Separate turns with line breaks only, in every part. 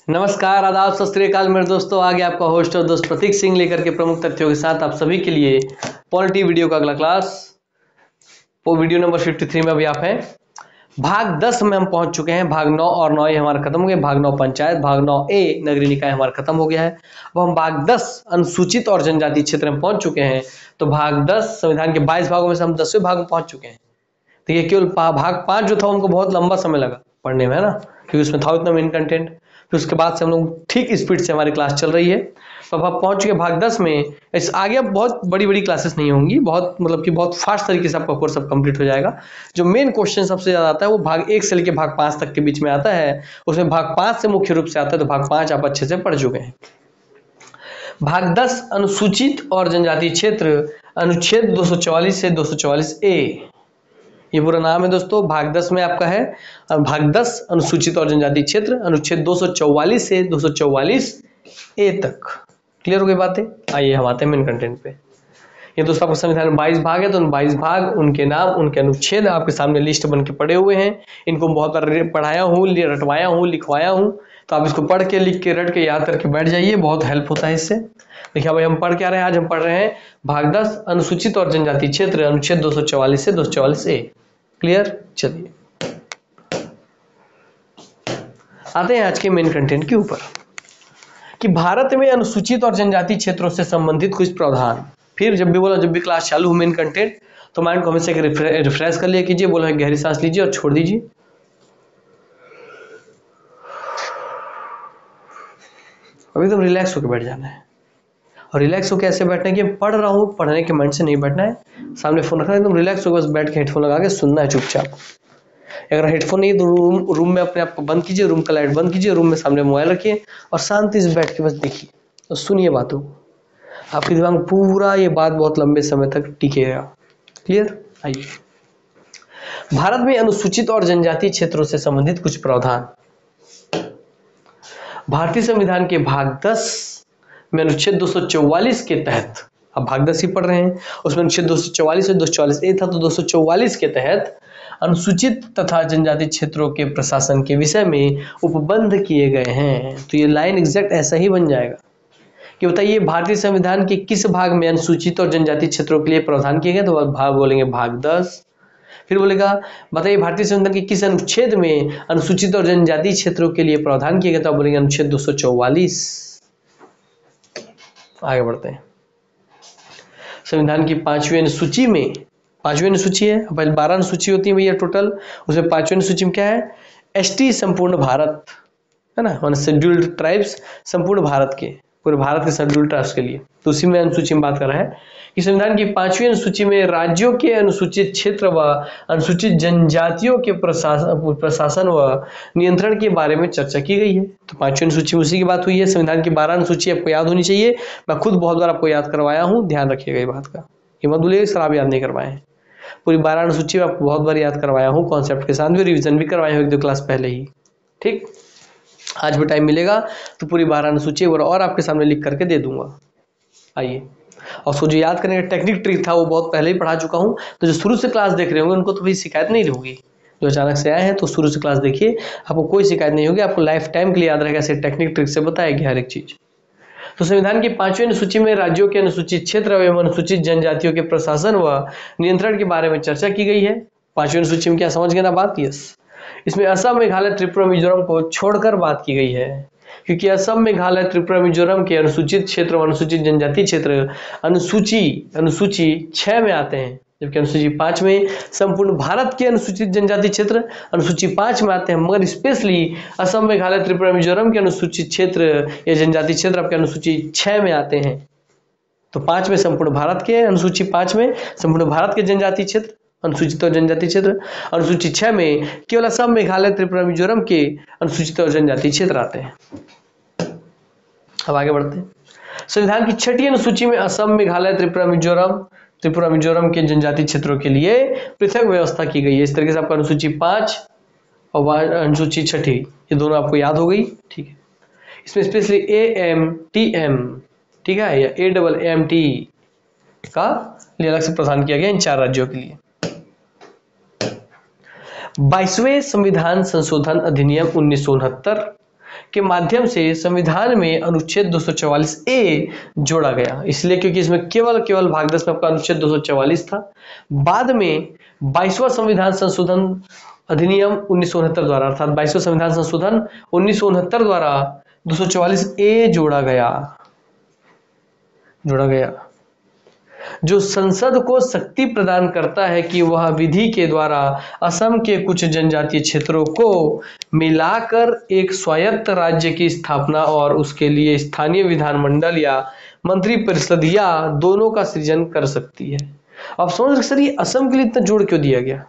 नमस्कार, आदाब, सत श्री अकाल मेरे दोस्तों। आगे आपका होस्ट और दोस्त प्रतीक सिंह लेकर के प्रमुख तथ्यों के साथ आप सभी के लिए पॉलिटी वीडियो का अगला क्लास, वो वीडियो नंबर 53 में अभी आप हैं। भाग 10 में हम पहुंच चुके हैं। भाग 9 और 9 ये हमारा खत्म हो गया। भाग 9 पंचायत, भाग 9A नगरीय निकाय हमारा खत्म हो गया है। अब हम भाग 10 अनुसूचित और जनजातीय क्षेत्र में पहुंच चुके हैं। तो भाग 10 संविधान के 22 भागों में से हम 10वें भाग में पहुंच चुके हैं। तो ये केवल भाग 5 जो था उनको बहुत लंबा समय लगा पढ़ने में, है ना, क्योंकि उसमें था उतना मेन कंटेंट। फिर उसके बाद से हम लोग ठीक स्पीड से हमारी क्लास चल रही है। तो अब आप पहुंच चुके भाग 10 में। इस आगे अब बहुत बड़ी बड़ी क्लासेस नहीं होंगी, बहुत मतलब कि बहुत फास्ट तरीके से आपका कोर्स सब कंप्लीट हो जाएगा। जो मेन क्वेश्चन सबसे ज़्यादा आता है वो भाग 1 से लेकर भाग 5 तक के बीच में आता है। उसमें भाग 5 से मुख्य रूप से आता है, तो भाग 5 आप अच्छे से पढ़ चुके हैं। भाग 10 अनुसूचित और जनजातीय क्षेत्र, अनुच्छेद 244 से 244A, ये पूरा नाम है दोस्तों। भाग 10 में आपका है भाग 10 अनुसूचित और जनजातीय क्षेत्र, अनुच्छेद 244 से 244A तक। क्लियर हो गई बातें? आइए हम आते हैं मेन कंटेंट पे। ये दोस्तों आपका संविधान में 22 भाग है, तो उन 22 भाग, उनके नाम, उनके अनुच्छेद आपके सामने लिस्ट बन के पड़े हुए हैं। इनको बहुत बार पढ़ाया हूँ, रटवाया हूँ, लिखवाया हूँ, तो आप इसको पढ़ के, लिख के, रट के, याद करके बैठ जाइए, बहुत हेल्प होता है इससे। देखिए भाई, हम पढ़ क्या रहे हैं आज? हम पढ़ रहे हैं भाग 10 अनुसूचित और जनजातीय क्षेत्र, अनुच्छेद 244 से 244A। क्लियर? चलिए आते हैं आज के मेन कंटेंट के ऊपर कि भारत में अनुसूचित और जनजातीय क्षेत्रों से संबंधित कुछ प्रावधान। फिर जब भी बोला, जब भी क्लास चालू हो मेन कंटेंट, तो माइंड को हमेशा रिफ्रेश कर लिया कीजिए। बोला गहरी सांस लीजिए और छोड़ दीजिए। अब एकदम रिलैक्स होकर बैठ जाना है। और रिलैक्स होकर ऐसे बैठना है कि पढ़ रहा हूँ, पढ़ने के माइंड से नहीं बैठना है। सामने फोन रखना है, एकदम रिलैक्स होकर बस बैठ के हेडफोन लगा के सुनना है चुपचाप। अगर हेडफोन नहीं है तो रूम में अपने आप को बंद कीजिए, रूम का लाइट बंद कीजिए, रूम में सामने मोबाइल रखिए और शांति से बैठ के बस देखिए और सुनिए बातों को। आपके दिमाग में पूरा ये बात बहुत लंबे समय तक टिकेगा। क्लियर? आइए, भारत में अनुसूचित और जनजातीय क्षेत्रों से संबंधित कुछ प्रावधान। भारतीय संविधान के भाग 10 में अनुच्छेद 244 के तहत, अब भाग 10 ही पढ़ रहे हैं, उसमें अनुच्छेद 244 और 244A था, तो 244 के तहत अनुसूचित तथा जनजातीय क्षेत्रों के प्रशासन के विषय में उपबंध किए गए हैं। तो ये लाइन एग्जैक्ट ऐसा ही बन जाएगा कि बताइए भारतीय संविधान के किस भाग में अनुसूचित और जनजातीय क्षेत्रों के लिए प्रावधान किए गए? तो भाग बोलेंगे भाग 10। फिर बोलेगा बताइए भारतीय संविधान के किस अनुच्छेद में अनुसूचित और जनजातीय क्षेत्रों के लिए प्रावधान किए गए? तो आप बोलेंगे अनुच्छेद 244। आगे बढ़ते हैं। संविधान की 5वीं अनुसूची में, 5वीं अनुसूची है, पहले 12 अनुसूची होती है भैया टोटल, उसमें 5वीं अनुसूची में क्या है? एसटी संपूर्ण भारत, है ना, मान शेड्यूल्ड ट्राइब्स, संपूर्ण भारत के, पूरे भारत के शेड्यूल्ड ट्राइब्स के लिए। तो उसी में अनुसूची में बात कर रहा है कि संविधान की 5वीं अनुसूची में राज्यों के अनुसूचित क्षेत्र व अनुसूचित जनजातियों के प्रशासन व नियंत्रण के बारे में चर्चा की गई है। तो 5वीं अनुसूची में उसी की बात हुई है। संविधान की 12 अनुसूची आपको याद होनी चाहिए। मैं खुद बहुत बार आपको याद करवाया हूँ, ध्यान रखिएगा ये बात का। ये मत भूलिएगा सर आप याद नहीं करवाए हैं। पूरी 12 अनुसूची आपको बहुत बार याद करवाया हूँ, कॉन्सेप्ट के साथ भी, रिविजन भी करवाया हूँ 1-2 क्लास पहले ही। ठीक, आज भी टाइम मिलेगा तो पूरी 12 अनुसूची और आपके सामने लिख करके दे दूंगा। आइए, और उसको जो याद करने का टेक्निक ट्रिक था वो बहुत पहले ही पढ़ा चुका हूँ। तो जो शुरू से क्लास देख रहे होंगे उनको तो भाई शिकायत नहीं होगी। जो अचानक से आए हैं तो शुरू से क्लास देखिए, आपको कोई शिकायत नहीं होगी। आपको लाइफ टाइम के लिए याद रहेगा, ऐसे टेक्निक ट्रिक से बताएगी हर एक चीज। तो संविधान की 5वीं अनुसूची में राज्यों के अनुसूचित क्षेत्र एवं अनुसूचित जनजातियों के प्रशासन व नियंत्रण के बारे में चर्चा की गई है। 5वीं अनुसूची में क्या समझ गए ना बात? यस, इसमें असम, मेघालय, त्रिपुरा, मिजोरम को छोड़कर बात की गई है, क्योंकि असम, मेघालय, त्रिपुरा, मिजोरम के अनुसूचित क्षेत्र और अनुसूचित जनजातीय क्षेत्र अनुसूची 6 में आते हैं, जबकि अनुसूची 5 में संपूर्ण भारत के अनुसूचित जनजातीय क्षेत्र अनुसूची 5 में आते हैं। मगर स्पेशली असम, मेघालय, त्रिपुरा, मिजोरम के अनुसूचित क्षेत्र या जनजातीय क्षेत्र आपके अनुसूची 6 में आते हैं। तो 5 में संपूर्ण भारत के, अनुसूची 5 में संपूर्ण भारत के जनजातीय क्षेत्र, अनुसूचित और जनजातीय क्षेत्र, अनुसूची 6 में केवल असम, मेघालय, त्रिपुरा, मिजोरम के अनुसूचित और जनजातीय क्षेत्र आते हैं। अब आगे बढ़ते हैं। संविधान की 6ठी अनुसूची में असम, मेघालय, त्रिपुरा, मिजोरम के जनजातीय क्षेत्रों के लिए पृथक व्यवस्था की गई है। इस तरीके से आपका अनुसूची 5 और अनुसूची 6ठी ये दोनों आपको याद हो गई। ठीक है, इसमें स्पेशली AMTM, ठीक है, या AMMT का लिए अलग से प्रावधान किया गया इन 4 राज्यों के लिए। 22वें संविधान संशोधन अधिनियम 1969 के माध्यम से संविधान में अनुच्छेद 244 ए जोड़ा गया, इसलिए क्योंकि इसमें केवल भाग 10 में आपका अनुच्छेद 244 था। बाद में 22वां संविधान संशोधन अधिनियम 1969 द्वारा, अर्थात 22वां संविधान संशोधन 1969 द्वारा 244 ए जोड़ा गया, जो संसद को शक्ति प्रदान करता है कि वह विधि के द्वारा असम के कुछ जनजातीय क्षेत्रों को मिलाकर एक स्वायत्त राज्य की स्थापना और उसके लिए स्थानीय विधानमंडल या मंत्रिपरिषद या दोनों का सृजन कर सकती है। अब समझ सर ये असम के लिए इतना जोड़ क्यों दिया गया?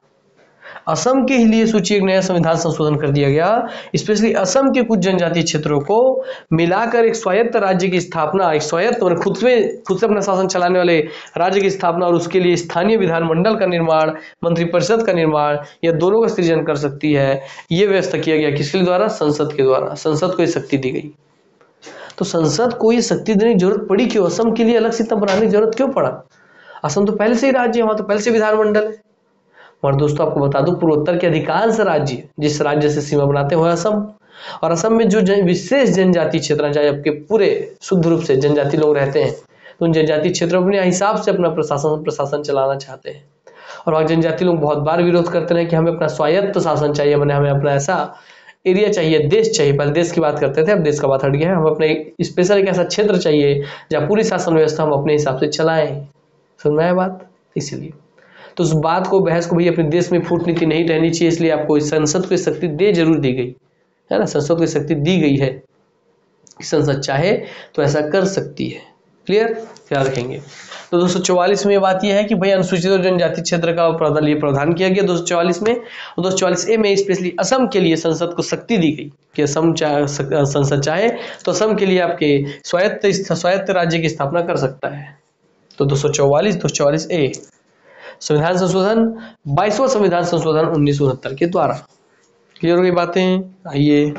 असम के लिए सूची एक नया संविधान संशोधन कर दिया गया, स्पेशली असम के कुछ जनजातीय क्षेत्रों को मिलाकर एक स्वायत्त राज्य की स्थापना, एक स्वायत्त और खुद से अपना शासन चलाने वाले राज्य की स्थापना और उसके लिए स्थानीय विधानमंडल का निर्माण, मंत्रिपरिषद का निर्माण या दोनों का सृजन कर सकती है। ये व्यवस्था किया गया किसके द्वारा? संसद के द्वारा। संसद को ये शक्ति दी गई। तो संसद को ये शक्ति देने की जरूरत पड़ी क्यों? असम के लिए अलग से इतना बनाने की जरूरत क्यों पड़ा? असम तो पहले से ही राज्य है, वहां तो पहले से विधानमंडल है। और दोस्तों आपको बता दूं, पूर्वोत्तर के अधिकांश राज्य जिस राज्य से सीमा बनाते हैं असम, और असम में जो विशेष जनजातीय क्षेत्र, चाहे आपके पूरे शुद्ध रूप से जनजाति लोग रहते हैं, तो उन जनजातीय क्षेत्रों अपने हिसाब से अपना प्रशासन चलाना चाहते हैं। और वहाँ जनजाति लोग बहुत बार विरोध करते हैं कि हमें अपना स्वायत्त शासन चाहिए, मैंने हमें अपना ऐसा एरिया चाहिए, देश चाहिए। पहले देश की बात करते थे, अब देश का बात हट गया है। हम अपने स्पेशल एक ऐसा क्षेत्र चाहिए जहाँ पूरी शासन व्यवस्था हम अपने हिसाब से चलाएं। सुन में आया बात? इसीलिए तो उस बात को, बहस को भाई अपने देश में फूट नीति नहीं रहनी चाहिए, इसलिए आपको संसद को शक्ति जरूर दी गई है ना। संसद को शक्ति दी गई है, संसद चाहे तो ऐसा कर सकती है। क्लियर? ख्याल रखेंगे। तो 244 में बात यह है कि भाई अनुसूचित और जनजाति क्षेत्र का प्रावधान किया गया 244 में, और 244 ए में स्पेशली असम के लिए संसद को शक्ति दी गई कि असम संसद चाहे तो असम के लिए आपके स्वायत्त राज्य की स्थापना कर सकता है। तो 244 ए संविधान संशोधन 22वां संविधान संशोधन 1969 के द्वारा। क्लियर हो गई बातें? आइए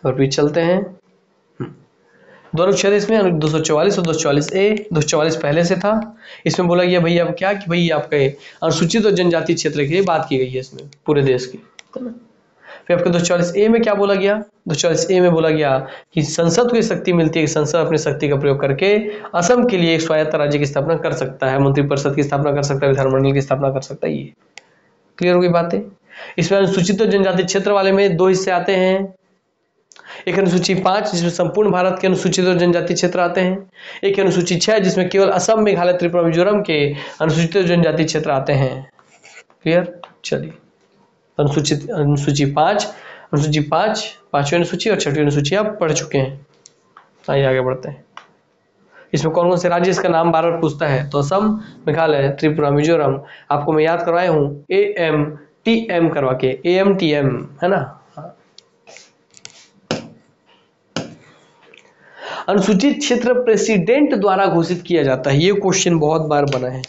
और भी चलते हैं। दोनों क्षेत्र इसमें 244 और 244 ए। 244 पहले से था, इसमें बोला गया भैया अब क्या कि भाई आपके अनुसूचित और जनजातीय क्षेत्र की बात की गई है इसमें पूरे देश की, है ना। फिर आपके 244 ए में क्या बोला गया? 244 ए में बोला गया कि संसद को शक्ति मिलती है कि संसद अपनी शक्ति का प्रयोग करके असम के लिए एक स्वायत्त राज्य की स्थापना कर सकता है, मंत्रिपरिषद की स्थापना कर सकता है, विधानमंडल की स्थापना कर सकता है। ये क्लियर हो गई बातें? इसमें अनुसूचित और जनजातीय क्षेत्र वाले में दो हिस्से आते हैं। एक अनुसूची 5 जिसमें संपूर्ण भारत के अनुसूचित और जनजातीय क्षेत्र आते हैं, एक अनुसूची 6 जिसमें केवल असम, मेघालय, त्रिपुरा, मिजोरम के अनुसूचित और जनजातीय क्षेत्र आते हैं। क्लियर? चलिए, अनुसूची 5, पांचवी अनुसूची और छठवीं अनुसूची आप पढ़ चुके हैं। आइए आगे बढ़ते हैं। इसमें कौन कौन से राज्य, इसका नाम बार बार पूछता है, तो असम, मेघालय, त्रिपुरा, मिजोरम। आपको मैं याद करवाया हूँ AMTM करवा के, AMTM है ना। अनुसूचित क्षेत्र प्रेसिडेंट द्वारा घोषित किया जाता है। ये क्वेश्चन बहुत बार बना है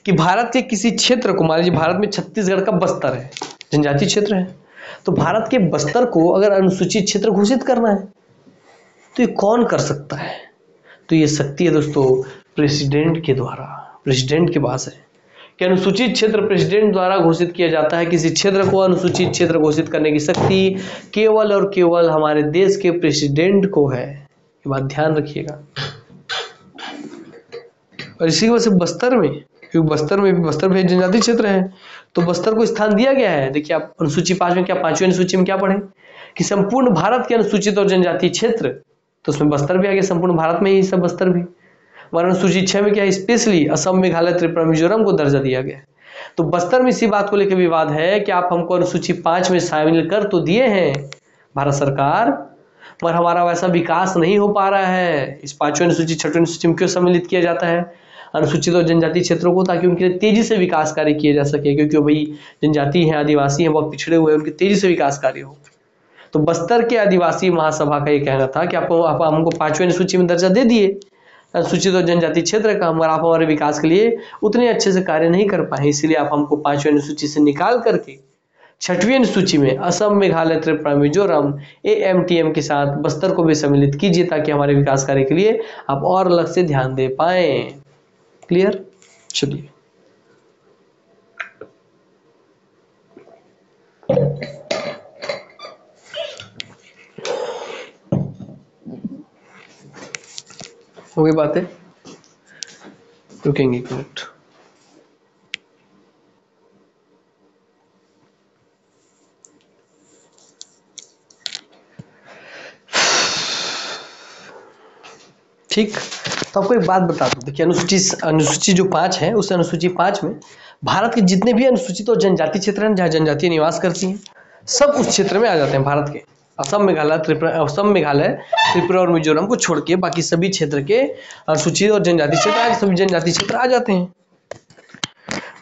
कि भारत के किसी क्षेत्र को, मान लीजिए भारत में छत्तीसगढ़ का बस्तर है, जनजातीय क्षेत्र है, तो भारत के बस्तर को अगर अनुसूचित क्षेत्र घोषित करना है तो ये कौन कर सकता है? तो ये शक्ति है दोस्तों प्रेसिडेंट के द्वारा, प्रेसिडेंट के पास है कि अनुसूचित क्षेत्र प्रेसिडेंट द्वारा घोषित किया जाता है। किसी क्षेत्र को अनुसूचित क्षेत्र घोषित करने की शक्ति केवल और केवल हमारे देश के प्रेसिडेंट को है। ये बात ध्यान रखिएगा। और इसी वजह से बस्तर में, क्योंकि बस्तर में जनजातीय क्षेत्र है, तो बस्तर को स्थान दिया गया है। देखिए आप अनुसूची 5 में क्या, 5वीं अनुसूची में क्या पढ़े कि संपूर्ण भारत के अनुसूचित और जनजातीय क्षेत्र, तो उसमें बस्तर भी आ गया, संपूर्ण भारत में ही सब बस्तर भी। हमारा अनुसूची 6 में क्या, स्पेशली असम, मेघालय, त्रिपुरा, मिजोरम को दर्जा दिया गया। तो बस्तर में इसी बात को लेकर विवाद है कि आप हमको अनुसूची 5 में शामिल कर तो दिए हैं भारत सरकार, पर हमारा वैसा विकास नहीं हो पा रहा है। इस 5वीं अनुसूची 6वीं अनुसूची में क्यों सम्मिलित किया जाता है अनुसूचित और जनजातीय क्षेत्रों को? ताकि उनके लिए तेजी से विकास कार्य किए जा सके, क्योंकि भाई जनजाति हैं, आदिवासी हैं, बहुत पिछड़े हुए हैं, उनके तेजी से विकास कार्य हो। तो बस्तर के आदिवासी महासभा का ये कहना था कि आप हमको 5वीं अनुसूची में दर्जा दे दिए अनुसूचित और जनजातीय क्षेत्र का, मगर आप हमारे विकास के लिए उतने अच्छे से कार्य नहीं कर पाए, इसलिए आप हमको 5वीं अनुसूची से निकाल करके 6वीं अनुसूची में असम, मेघालय, त्रिपुरा, मिजोरम, AMTM के साथ बस्तर को भी सम्मिलित कीजिए, ताकि हमारे विकास कार्य के लिए आप और अलग से ध्यान दे पाए। क्लियर? चलिए हो गई बातें, रुकेंगे 1 मिनट। ठीक, तो आपको एक बात बता दूं, देखिए अनुसूची जो 5 है, उस अनुसूची 5 में भारत के जितने भी अनुसूचित और जनजाति क्षेत्र हैं जहाँ जनजाति निवास करती हैं, सब उस क्षेत्र में आ जाते हैं भारत के। असम, मेघालय, त्रिपुरा और मिजोरम को छोड़ के बाकी सभी क्षेत्र के अनुसूचित और जनजाति क्षेत्र, सभी जनजाति क्षेत्र आ जाते हैं।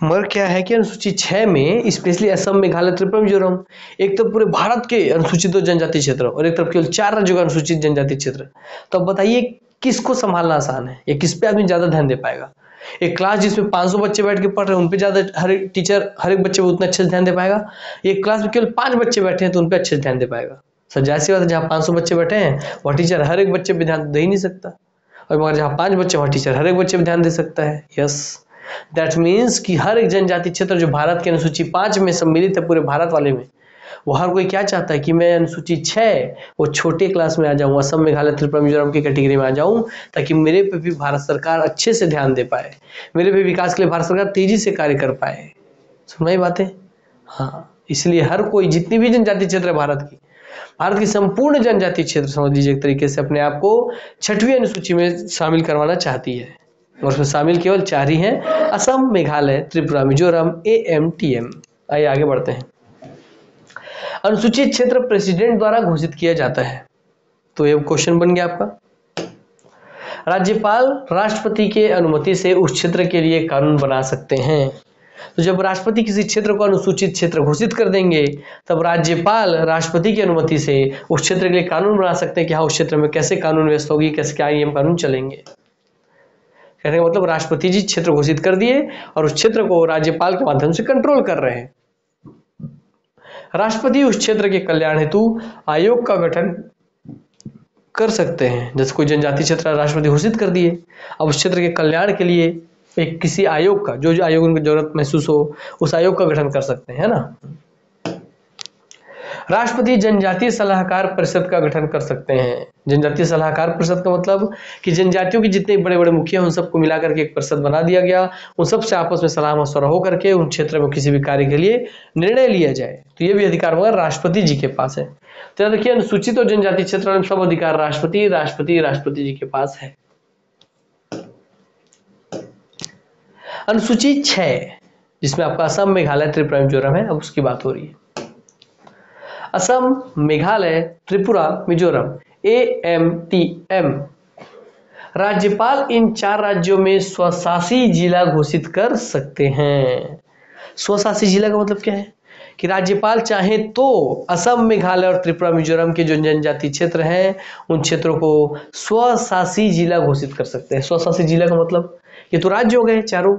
मगर क्या है कि अनुसूची 6 में स्पेशली असम, मेघालय, त्रिपुरा, मिजोरम, एक तो पूरे भारत के अनुसूचित और जनजाति क्षेत्र और एक तरफ केवल 4 राज्यों का अनुसूचित जनजाति क्षेत्र। तो अब बताइए किसको संभालना आसान है, या किस पे आदमी ज्यादा ध्यान दे पाएगा? एक क्लास जिसमें 500 बच्चे बैठ के पढ़ रहे हैं, उन पे ज्यादा हर एक टीचर हर एक बच्चे पे उतना अच्छे से ध्यान दे पाएगा? एक क्लास में केवल 5 बच्चे बैठे हैं तो उन पे अच्छे से ध्यान दे पाएगा? सर जाहिर सी बात है, जहाँ 500 बच्चे बैठे हैं वह टीचर हर एक बच्चे पे ध्यान दे ही नहीं सकता, और मगर जहाँ 5 बच्चे वहाँ टीचर हर एक बच्चे पे ध्यान दे सकता है। यस, दैट मीन्स कि हर एक जनजाति क्षेत्र जो भारत के अनुसूची 5 में सम्मिलित है, पूरे भारत वाले में, वो हर कोई क्या चाहता है कि मैं अनुसूची 6 वो छोटे क्लास में आ जाऊं, असम, मेघालय, त्रिपुरा, मिजोरम की कैटेगरी में आ जाऊं, ताकि मेरे पे भी भारत सरकार अच्छे से ध्यान दे पाए, मेरे पे विकास के लिए भारत सरकार तेजी से कार्य कर पाए। सुनाई बातें? हाँ, इसलिए हर कोई, जितनी भी जनजाति क्षेत्र है भारत की संपूर्ण जनजाति क्षेत्र समझ लीजिए एक तरीके से अपने आप को 6वीं अनुसूची में शामिल करवाना चाहती है, और उसमें शामिल केवल 4 ही हैं, असम, मेघालय, त्रिपुरा, मिजोरम, AMTM। आइए आगे बढ़ते हैं। अनुसूचित क्षेत्र प्रेसिडेंट द्वारा घोषित किया जाता है। तो ये क्वेश्चन बन गया आपका। राज्यपाल राष्ट्रपति के अनुमति से उस क्षेत्र के लिए कानून बना सकते हैं। तो जब राष्ट्रपति किसी क्षेत्र को अनुसूचित क्षेत्र घोषित कर देंगे, तब राज्यपाल राष्ट्रपति की अनुमति से उस क्षेत्र के लिए कानून बना सकते हैं कि हाँ, उस क्षेत्र में कैसे कानून व्यवस्था होगी, कैसे क्या नियम कानून चलेंगे। कहने का मतलब राष्ट्रपति जी क्षेत्र घोषित कर दिए और उस क्षेत्र को राज्यपाल के माध्यम से कंट्रोल कर रहे हैं। राष्ट्रपति उस क्षेत्र के कल्याण हेतु आयोग का गठन कर सकते हैं। जैसे कोई जनजाति क्षेत्र राष्ट्रपति घोषित कर दिए, अब उस क्षेत्र के कल्याण के लिए एक किसी आयोग का, जो आयोग उनको जरूरत महसूस हो, उस आयोग का गठन कर सकते हैं, है ना। राष्ट्रपति जनजातीय सलाहकार परिषद का गठन कर सकते हैं। जनजातीय सलाहकार परिषद का मतलब कि जनजातियों के जितने बड़े बड़े मुखिया उन सबको मिलाकर के एक परिषद बना दिया गया, उन सबसे आपस में सलाह मशवरा हो करके उन क्षेत्र में किसी भी कार्य के लिए निर्णय लिया जाए। तो ये भी अधिकार मगर राष्ट्रपति जी के पास है। तो देखिए, अनुसूचित और जनजाति क्षेत्र में सब अधिकार राष्ट्रपति जी के पास है। अनुसूची 6 जिसमें आपका असम, मेघालय, त्रिपुरा, मिजोरम है, अब उसकी बात हो रही है। असम, मेघालय, त्रिपुरा, मिजोरम, AMTM। राज्यपाल इन 4 राज्यों में स्वशासी जिला घोषित कर सकते हैं। स्वशासी जिला का मतलब क्या है कि राज्यपाल चाहे तो असम, मेघालय और त्रिपुरा, मिजोरम के जो जनजाति क्षेत्र हैं उन क्षेत्रों को स्वशासी जिला घोषित कर सकते हैं। स्वशासी जिला का मतलब ये तो राज्य हो गए चारों,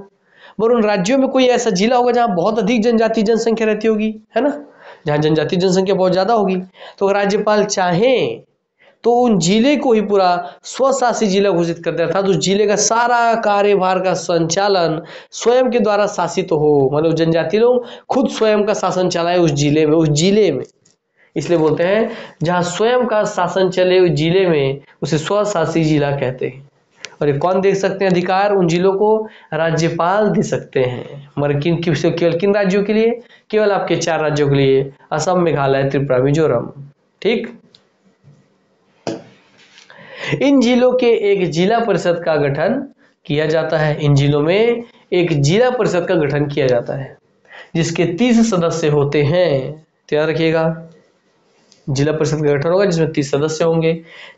मगर उन राज्यों में कोई ऐसा जिला होगा जहां बहुत अधिक जनजाति जनसंख्या रहती होगी, है ना, जहां जनजाति जनसंख्या बहुत ज्यादा होगी। तो अगर राज्यपाल चाहें तो उन जिले को ही पूरा स्वशासी जिला घोषित कर देता था, तो उस जिले का सारा कार्यभार का संचालन स्वयं के द्वारा शासित हो, मतलब जनजाति लोग खुद स्वयं का शासन चलाए उस जिले में। इसलिए बोलते हैं जहां स्वयं का शासन चले उस जिले में उसे स्वशासी जिला कहते हैं। और ये कौन दे सकते हैं अधिकार उन जिलों को? राज्यपाल दे सकते हैं। मगर केवल किन राज्यों के लिए? केवल आपके 4 राज्यों के लिए, असम, मेघालय, त्रिपुरा, मिजोरम। ठीक, इन जिलों के एक जिला परिषद का गठन किया जाता है। इन जिलों में एक जिला परिषद का गठन किया जाता है जिसके 30 सदस्य होते हैं। याद रखिएगा, जिला परिषद का गठन होगा जिसमें 30 सदस्य होंगे,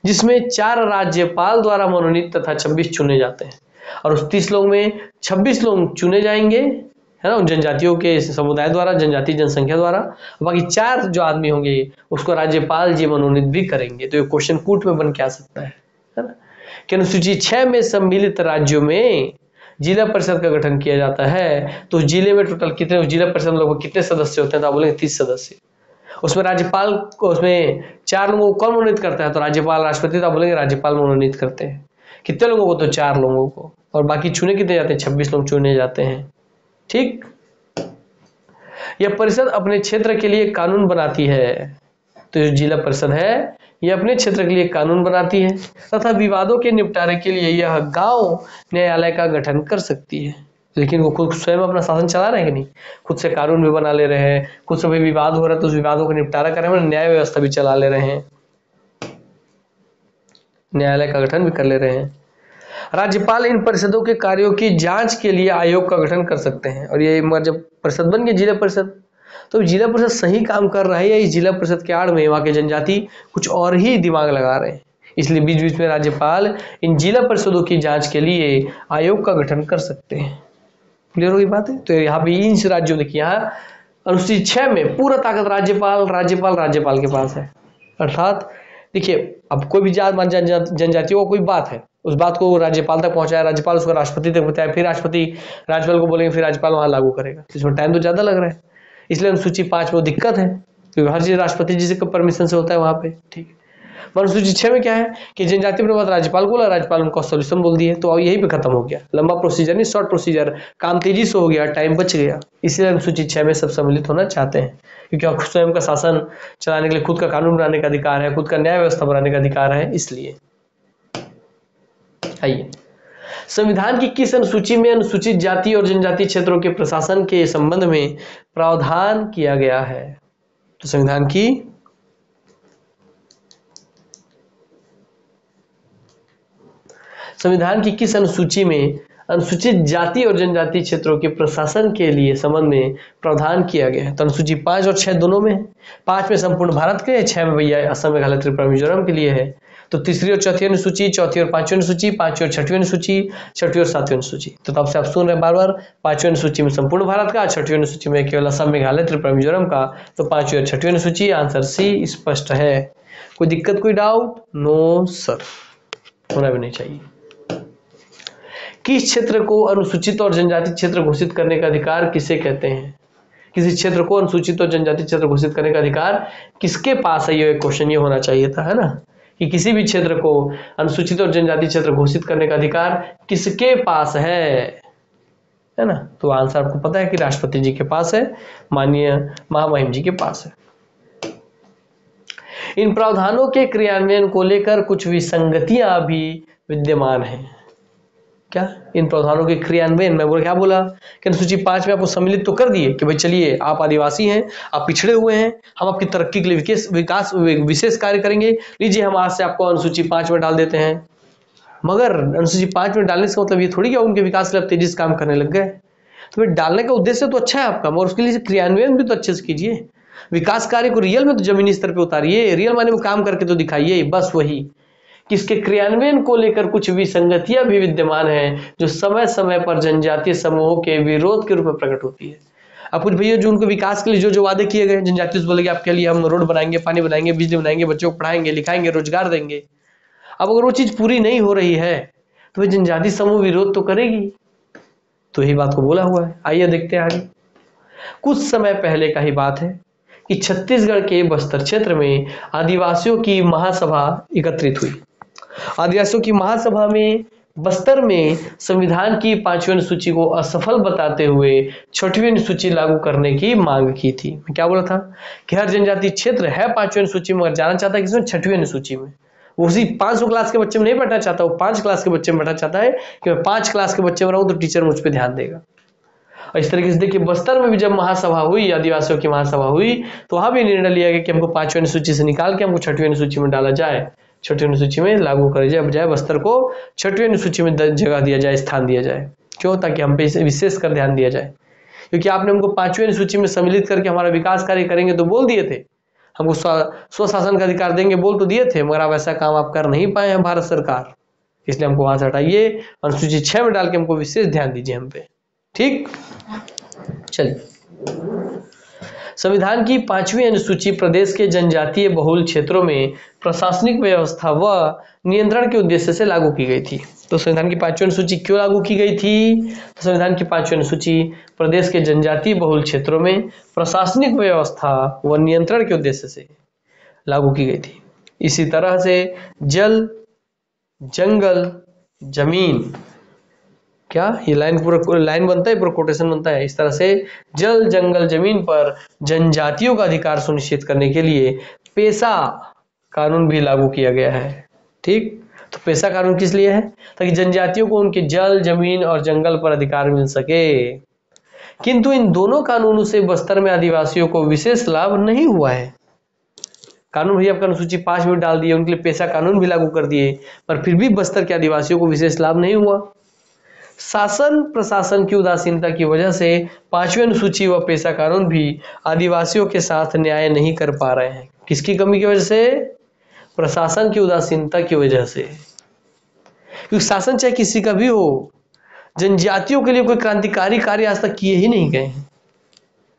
जिसमें 4 राज्यपाल द्वारा मनोनीत तथा 26 चुने जाते हैं। और उस 30 लोग में 26 लोग चुने जाएंगे, है ना, उन जनजातियों के समुदाय द्वारा, जनजाति जनसंख्या द्वारा। बाकी 4 जो आदमी होंगे उसको राज्यपाल जी मनोनीत भी करेंगे। तो ये क्वेश्चन कूट में बन के आ सकता है ना, कि अनुसूची 6 में सम्मिलित राज्यों में जिला परिषद का गठन किया जाता है। तो जिले में टोटल कितने, जिला परिषद में लगभग कितने सदस्य होते हैं? तो आप बोलेंगे 30 सदस्य। उसमें राज्यपाल को, उसमें 4 लोगों को कौन मनोनीत करता है? तो राज्यपाल, राष्ट्रपति। तो आप बोलेंगे राज्यपाल मनोनीत करते हैं। कितने लोगों को? तो 4 लोगों को। और बाकी चुने कितने जाते हैं? 26 लोग चुने जाते हैं। ठीक, यह परिषद अपने क्षेत्र के लिए कानून बनाती है। तो जो जिला परिषद है यह अपने क्षेत्र के लिए कानून बनाती है तथा विवादों के निपटारे के लिए यह गांव न्यायालय का गठन कर सकती है। लेकिन वो खुद स्वयं अपना शासन चला रहे हैं कि नहीं, खुद से कानून भी बना ले रहे हैं, खुद से भी विवाद हो रहा है तो उस विवादों का निपटारा कर रहे हैं, न्याय व्यवस्था भी चला ले रहे हैं, न्यायालय का गठन भी कर ले रहे हैं। राज्यपाल इन परिषदों के कार्यों की जांच के लिए आयोग का गठन कर सकते हैं। और ये जब परिषद बन गई जिला परिषद, तो जिला परिषद सही काम कर रहा है या इस जिला परिषद के आड़ में वहां के जनजाति कुछ और ही दिमाग लगा रहे हैं, इसलिए बीच बीच में राज्यपाल इन जिला परिषदों की जांच के लिए आयोग का गठन कर सकते हैं। क्लियर होगी बात है। तो यहाँ पे इन राज्यों देखिए, यहाँ अनुसूची 6 में पूरा ताकत राज्यपाल के पास है। अर्थात देखिए, अब कोई भी जात जनजातियों को कोई बात है, उस बात को राज्यपाल तक पहुंचाया, राज्यपाल उसको राष्ट्रपति तक बताया, फिर राष्ट्रपति राज्यपाल को बोलेंगे, फिर राज्यपाल वहां लागू करेगा, इसमें टाइम तो ज्यादा लग रहा है। इसलिए अनुसूची 5 में दिक्कत है, क्योंकि हर चीज राष्ट्रपति जी से परमिशन से होता है वहां पे। ठीक, अनुसूची 6 में क्या है कि जनजाति पर बात राज्यपाल को बोला, राज्यपाल उनको सोल्यूशन बोल दिए, तो अब यही पे खत्म हो गया। लंबा प्रोसीजर नहीं, शॉर्ट प्रोसीजर, काम तेजी से हो गया, टाइम बच गया। इसलिए अनुसूची 6 में सब सम्मिलित होना चाहते हैं, क्योंकि स्वयं का शासन चलाने के लिए खुद का कानून बनाने का अधिकार है, खुद का न्याय व्यवस्था बनाने का अधिकार है। इसलिए आइए, संविधान की किस अनुसूची में अनुसूचित जाति और जनजाति क्षेत्रों के प्रशासन के संबंध में प्रावधान किया गया है? तो संविधान की किस अनुसूची में अनुसूचित जाति और जनजाति क्षेत्रों के प्रशासन के लिए संबंध में प्रावधान किया गया है? तो अनुसूची 5 और 6 दोनों में है। 5 में संपूर्ण भारत के, 6 में भैया असम, मेघालय, त्रिपुरा, मिजोरम के लिए है। तो तीसरी और चौथी अनुसूची, चौथी और पांचवी अनुसूची, पांचवी और छठवीं अनुसूची, छठवीं और सातवीं अनुसूची। तो तब से आप सुन रहे हैं बार बार, पांचवी अनुसूची में संपूर्ण भारत का, छठवीं अनुसूची में केवल असम, मेघालय, त्रिपुरा, मिजोरम का। तो पांचवी और छठवीं अनुसूची, आंसर सी स्पष्ट है। कोई दिक्कत, कोई डाउट? नो सर, होना भी नहीं चाहिए। किस क्षेत्र को अनुसूचित और जनजाति क्षेत्र घोषित करने का अधिकार किसे कहते हैं? किसी क्षेत्र को अनुसूचित और जनजाति क्षेत्र घोषित करने का अधिकार किसके पास है? ये क्वेश्चन ये होना चाहिए था, है ना, कि किसी भी क्षेत्र को अनुसूचित और जनजाति क्षेत्र घोषित करने का अधिकार किसके पास है ना? तो आंसर आपको पता है कि राष्ट्रपति जी के पास है, माननीय महामहिम जी के पास है। इन प्रावधानों के क्रियान्वयन को लेकर कुछ विसंगतियां भी विद्यमान हैं। क्या? इन प्रावधानों के क्रियान्वयन में क्या बोला कि अनुसूची 5 में आपको सम्मिलित तो कर दिए कि भाई चलिए, आप आदिवासी हैं, आप पिछड़े हुए हैं, हम आपकी तरक्की के लिए विकास विशेष कार्य करेंगे, लीजिए हम आज से आपको अनुसूची 5 में डाल देते हैं। मगर अनुसूची 5 में डालने से मतलब ये थोड़ी कि उनके विकास के लिए तेजी से काम करने लग गए। तो भाई डालने का उद्देश्य तो अच्छा है आपका, मगर उसके लिए क्रियान्वयन भी तो अच्छे से कीजिए। विकास कार्य को रियल में तो जमीनी स्तर पर उतारिए, रियल माने में काम करके तो दिखाइए। बस वही कि इसके क्रियान्वयन को लेकर कुछ विसंगतियां भी विद्यमान हैं, जो समय समय पर जनजातीय समूहों के विरोध के रूप में प्रकट होती है। अब कुछ भैया जो उनको विकास के लिए जो वादे किए गए, जनजाति से बोलेंगे आपके लिए हम रोड बनाएंगे, पानी बनाएंगे, बिजली बनाएंगे, बच्चों को पढ़ाएंगे लिखाएंगे, रोजगार देंगे। अब अगर वो चीज पूरी नहीं हो रही है तो जनजाति समूह विरोध तो करेगी। तो यही बात को बोला हुआ है। आइए देखते हैं आगे। कुछ समय पहले का ही बात है कि छत्तीसगढ़ के बस्तर क्षेत्र में आदिवासियों की महासभा एकत्रित हुई। आदिवासियों की महासभा में बस्तर में संविधान की 5वीं अनुसूची को असफल बताते हुए 6वीं अनुसूची लागू करने की मांग की थी। मैं क्या बोला था कि हर जनजाति क्षेत्र है 5वीं अनुसूची में, जाना चाहता है किसमें? 6वीं अनुसूची में। वो उसी 500 क्लास के बच्चे में नहीं बैठना चाहता, वो 5 क्लास के बच्चे में बैठना चाहता है कि मैं 5 क्लास के बच्चे में रहूं तो टीचर मुझ पर ध्यान देगा। और इस तरीके से देखिए, बस्तर में भी जब महासभा हुई, आदिवासियों की महासभा हुई, तो वहां भी निर्णय लिया गया कि हमको 5वीं अनुसूची से निकाल के हमको 6वीं अनुसूची में डाला जाए, 6वीं अनुसूची में लागू कर जाए, बजाय बस्तर को 6वीं अनुसूची में जगह दिया जाए, स्थान दिया जाए। क्यों? ताकि हम पे विशेष कर ध्यान दिया जाए, क्योंकि आपने हमको 5वीं अनुसूची में सम्मिलित करके हमारा विकास कार्य करेंगे तो बोल दिए थे, हमको स्वशासन का अधिकार देंगे बोल तो दिए थे, मगर आप ऐसा काम आप कर नहीं पाए हैं भारत सरकार। इसलिए हमको वहां से हटाइए, अनुसूची 6 में डाल के हमको विशेष ध्यान दीजिए हम पे। ठीक, चलिए। संविधान की 5वीं अनुसूची प्रदेश के जनजातीय बहुल क्षेत्रों में प्रशासनिक व्यवस्था व नियंत्रण के उद्देश्य से लागू की गई थी। तो संविधान की 5वीं अनुसूची क्यों लागू की गई थी? तो संविधान की 5वीं अनुसूची प्रदेश के जनजातीय बहुल क्षेत्रों में प्रशासनिक व्यवस्था व नियंत्रण के उद्देश्य से लागू की गई थी। इसी तरह से जल, जंगल, जमीन, क्या ये लाइन पूरा लाइन बनता है, पूरा कोटेशन बनता है। इस तरह से जल, जंगल, जमीन पर जनजातियों का अधिकार सुनिश्चित करने के लिए पेशा कानून भी लागू किया गया है। ठीक, तो पेशा कानून किस लिए है? ताकि जनजातियों को उनके जल, जमीन और जंगल पर अधिकार मिल सके। किंतु इन दोनों कानूनों से बस्तर में आदिवासियों को विशेष लाभ नहीं हुआ है। कानून भैया आपका अनुसूची 5 में डाल दिए, उनके लिए पेशा कानून भी लागू कर दिए, पर फिर भी बस्तर के आदिवासियों को विशेष लाभ नहीं हुआ। शासन प्रशासन की उदासीनता की वजह से 5वीं अनुसूची व पेशा कानून भी आदिवासियों के साथ न्याय नहीं कर पा रहे हैं। किसकी कमी की वजह से? प्रशासन की उदासीनता की वजह से। क्योंकि शासन चाहे किसी का भी हो, जनजातियों के लिए कोई क्रांतिकारी कार्य आज तक किए ही नहीं गए हैं।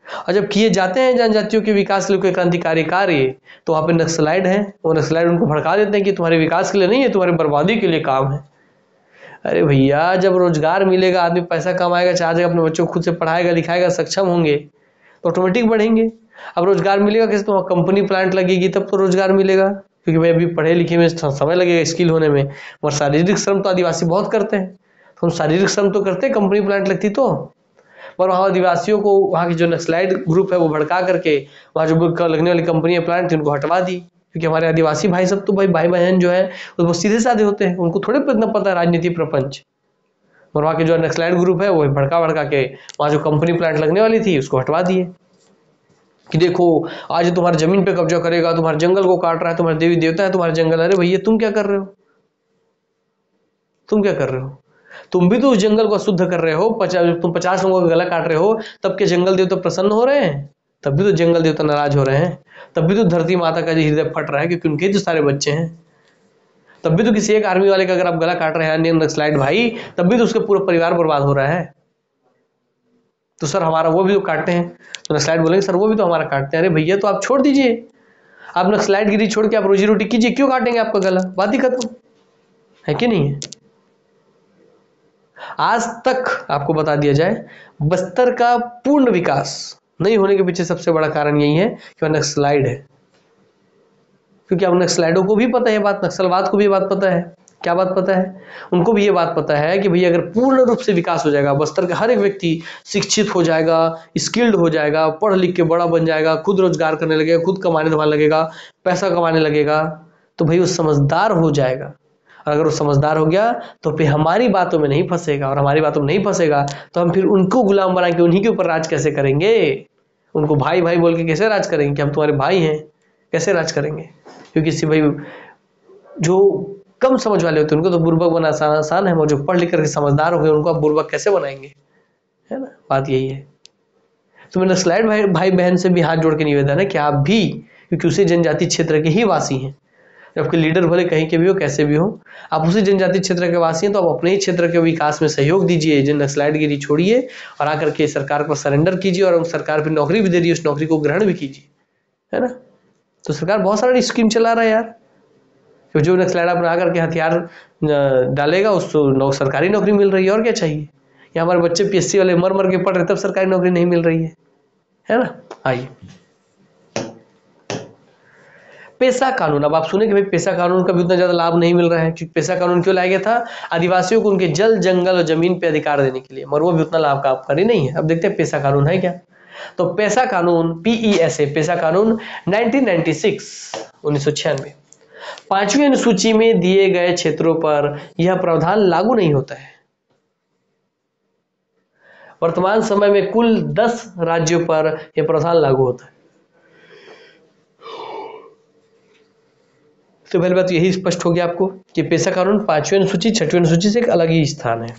और जब किए जाते हैं जनजातियों के विकास के लिए कोई क्रांतिकारी कार्य, तो वहां पे नक्सलाइट है, वो नक्सलाइट उनको भड़का देते हैं कि तुम्हारे विकास के लिए नहीं है, तुम्हारी बर्बादी के लिए काम है। अरे भैया, जब रोजगार मिलेगा, आदमी पैसा कमाएगा, चार जगह अपने बच्चों को खुद से पढ़ाएगा लिखाएगा, सक्षम होंगे तो ऑटोमेटिक बढ़ेंगे। अब रोजगार मिलेगा कैसे? तो कंपनी प्लांट लगेगी तब तो रोजगार मिलेगा, क्योंकि भाई अभी पढ़े लिखे में समय लगेगा स्किल होने में। और शारीरिक श्रम तो आदिवासी बहुत करते हैं, तो हम शारीरिक श्रम तो करते हैं, कंपनी प्लांट लगती तो। पर वहाँ आदिवासियों को, वहाँ की जो नक्सलाइट ग्रुप है वो भड़का करके वहाँ जो लगने वाली कंपनियां प्लांट थी उनको हटवा दी। क्योंकि हमारे आदिवासी भाई सब तो भाई बहन जो है वो सीधे साधे होते हैं, उनको थोड़े इतना पता है राजनीति प्रपंच। और वहाँ के जो नक्सलाइट ग्रुप है वो भड़का के वहाँ जो कंपनी प्लांट लगने वाली थी उसको हटवा दिए कि देखो आज तुम्हारे जमीन पे कब्जा करेगा, तुम्हारे जंगल को काट रहा है, तुम्हारे देवी देवता है तुम्हारे जंगल। अरे भैया, तुम क्या कर रहे हो? तुम क्या कर रहे हो? तुम भी तो उस जंगल को अशुद्ध कर रहे हो। तुम 50 लोगों का गला काट रहे हो, तब के जंगल देवता प्रसन्न हो रहे हैं? तब भी तो जंगल देवता नाराज हो रहे हैं। तब भी तो धरती माता का हृदय फट रहा है, क्योंकि उनके तो सारे बच्चे हैं। तब भी तो किसी एक आर्मी वाले का अगर आप गला काट रहे हैं अन्य नक्सलाइट भाई, तब भी तो उसका पूरा परिवार बर्बाद हो रहा है। तो सर हमारा वो भी तो काटते हैं। तो नक्सलाइट बोलेंगे सर वो भी तो हमारा काटते हैं। अरे भैया, तो आप छोड़ दीजिए, आप नक्सलाइट गिरी छोड़ के आप रोजी रोटी कीजिए, क्यों काटेंगे आपका गला? बात ही खत्म है कि नहीं है? आज तक आपको बता दिया जाए, बस्तर का पूर्ण विकास नहीं होने के पीछे सबसे बड़ा कारण यही है कि वह नक्सलाइट है। क्योंकि अब नक्सलाइटों को भी पता है बात, नक्सलवाद को भी बात पता है। क्या बात पता है? उनको भी ये बात पता है कि भैया अगर पूर्ण रूप से विकास हो जाएगा, बस्तर का हर एक व्यक्ति शिक्षित हो जाएगा, स्किल्ड हो जाएगा, पढ़ लिख के बड़ा बन जाएगा, खुद रोजगार करने लगेगा, खुद कमाने धमाने लगेगा, पैसा कमाने लगेगा, तो भाई वो समझदार हो जाएगा। और अगर वो समझदार हो गया तो फिर हमारी बातों में नहीं फंसेगा, और हमारी बातों में नहीं फंसेगा तो हम फिर उनको गुलाम बना के उन्हीं के ऊपर राज कैसे करेंगे? उनको भाई भाई बोल के कैसे राज करेंगे कि हम तुम्हारे भाई हैं? कैसे राज करेंगे? क्योंकि किसी भाई जो कम समझ वाले होते हैं उनको तो बुर्बक बना आसान है, और जो पढ़ लिख करके समझदार हो गए उनको आप बुर्बक कैसे बनाएंगे? है ना, बात यही है। तो मैंने स्लाइड भाई बहन से भी हाथ जोड़ के निवेदन है कि आप भी, क्योंकि उसी जनजाति क्षेत्र के ही वासी हैं, आपके लीडर भले कहीं के भी हो कैसे भी हो, आप उसी जनजाति क्षेत्र के वासी हैं, तो आप अपने ही क्षेत्र के विकास में सहयोग दीजिए। जिन नक्सलाइटगिरी छोड़िए और आकर के सरकार को सरेंडर कीजिए, और सरकार पर नौकरी भी दे रही है उस नौकरी को ग्रहण भी कीजिए, है ना। तो सरकार बहुत सारा स्कीम चला रहा है यार। तो जो नक्सलाइट बना करके हथियार डालेगा उसको सरकारी नौकरी मिल रही है, और क्या चाहिए? या हमारे बच्चे पीएससी वाले मर मर के पढ़ रहे तब सरकारी नौकरी नहीं मिल रही है ना। आइए पेशा कानून। अब आप सुने कि भाई पेशा कानून का भी उतना ज्यादा लाभ नहीं मिल रहा है, क्योंकि पेशा कानून क्यों लाया गया था? आदिवासियों को उनके जल, जंगल और जमीन पे अधिकार देने के लिए, मगर वो भी उतना लाभकारी नहीं है। अब देखते हैं पेशा कानून है क्या। तो पेशा कानून PESA, पेशा कानून 1996 5वीं अनुसूची में दिए गए क्षेत्रों पर यह प्रावधान लागू नहीं होता है। वर्तमान समय में कुल 10 राज्यों पर यह प्रावधान लागू होता है। तो पहली बात यही स्पष्ट हो गया आपको कि पेशा कानून 5वीं अनुसूची 6वीं अनुसूची से एक अलग ही स्थान है।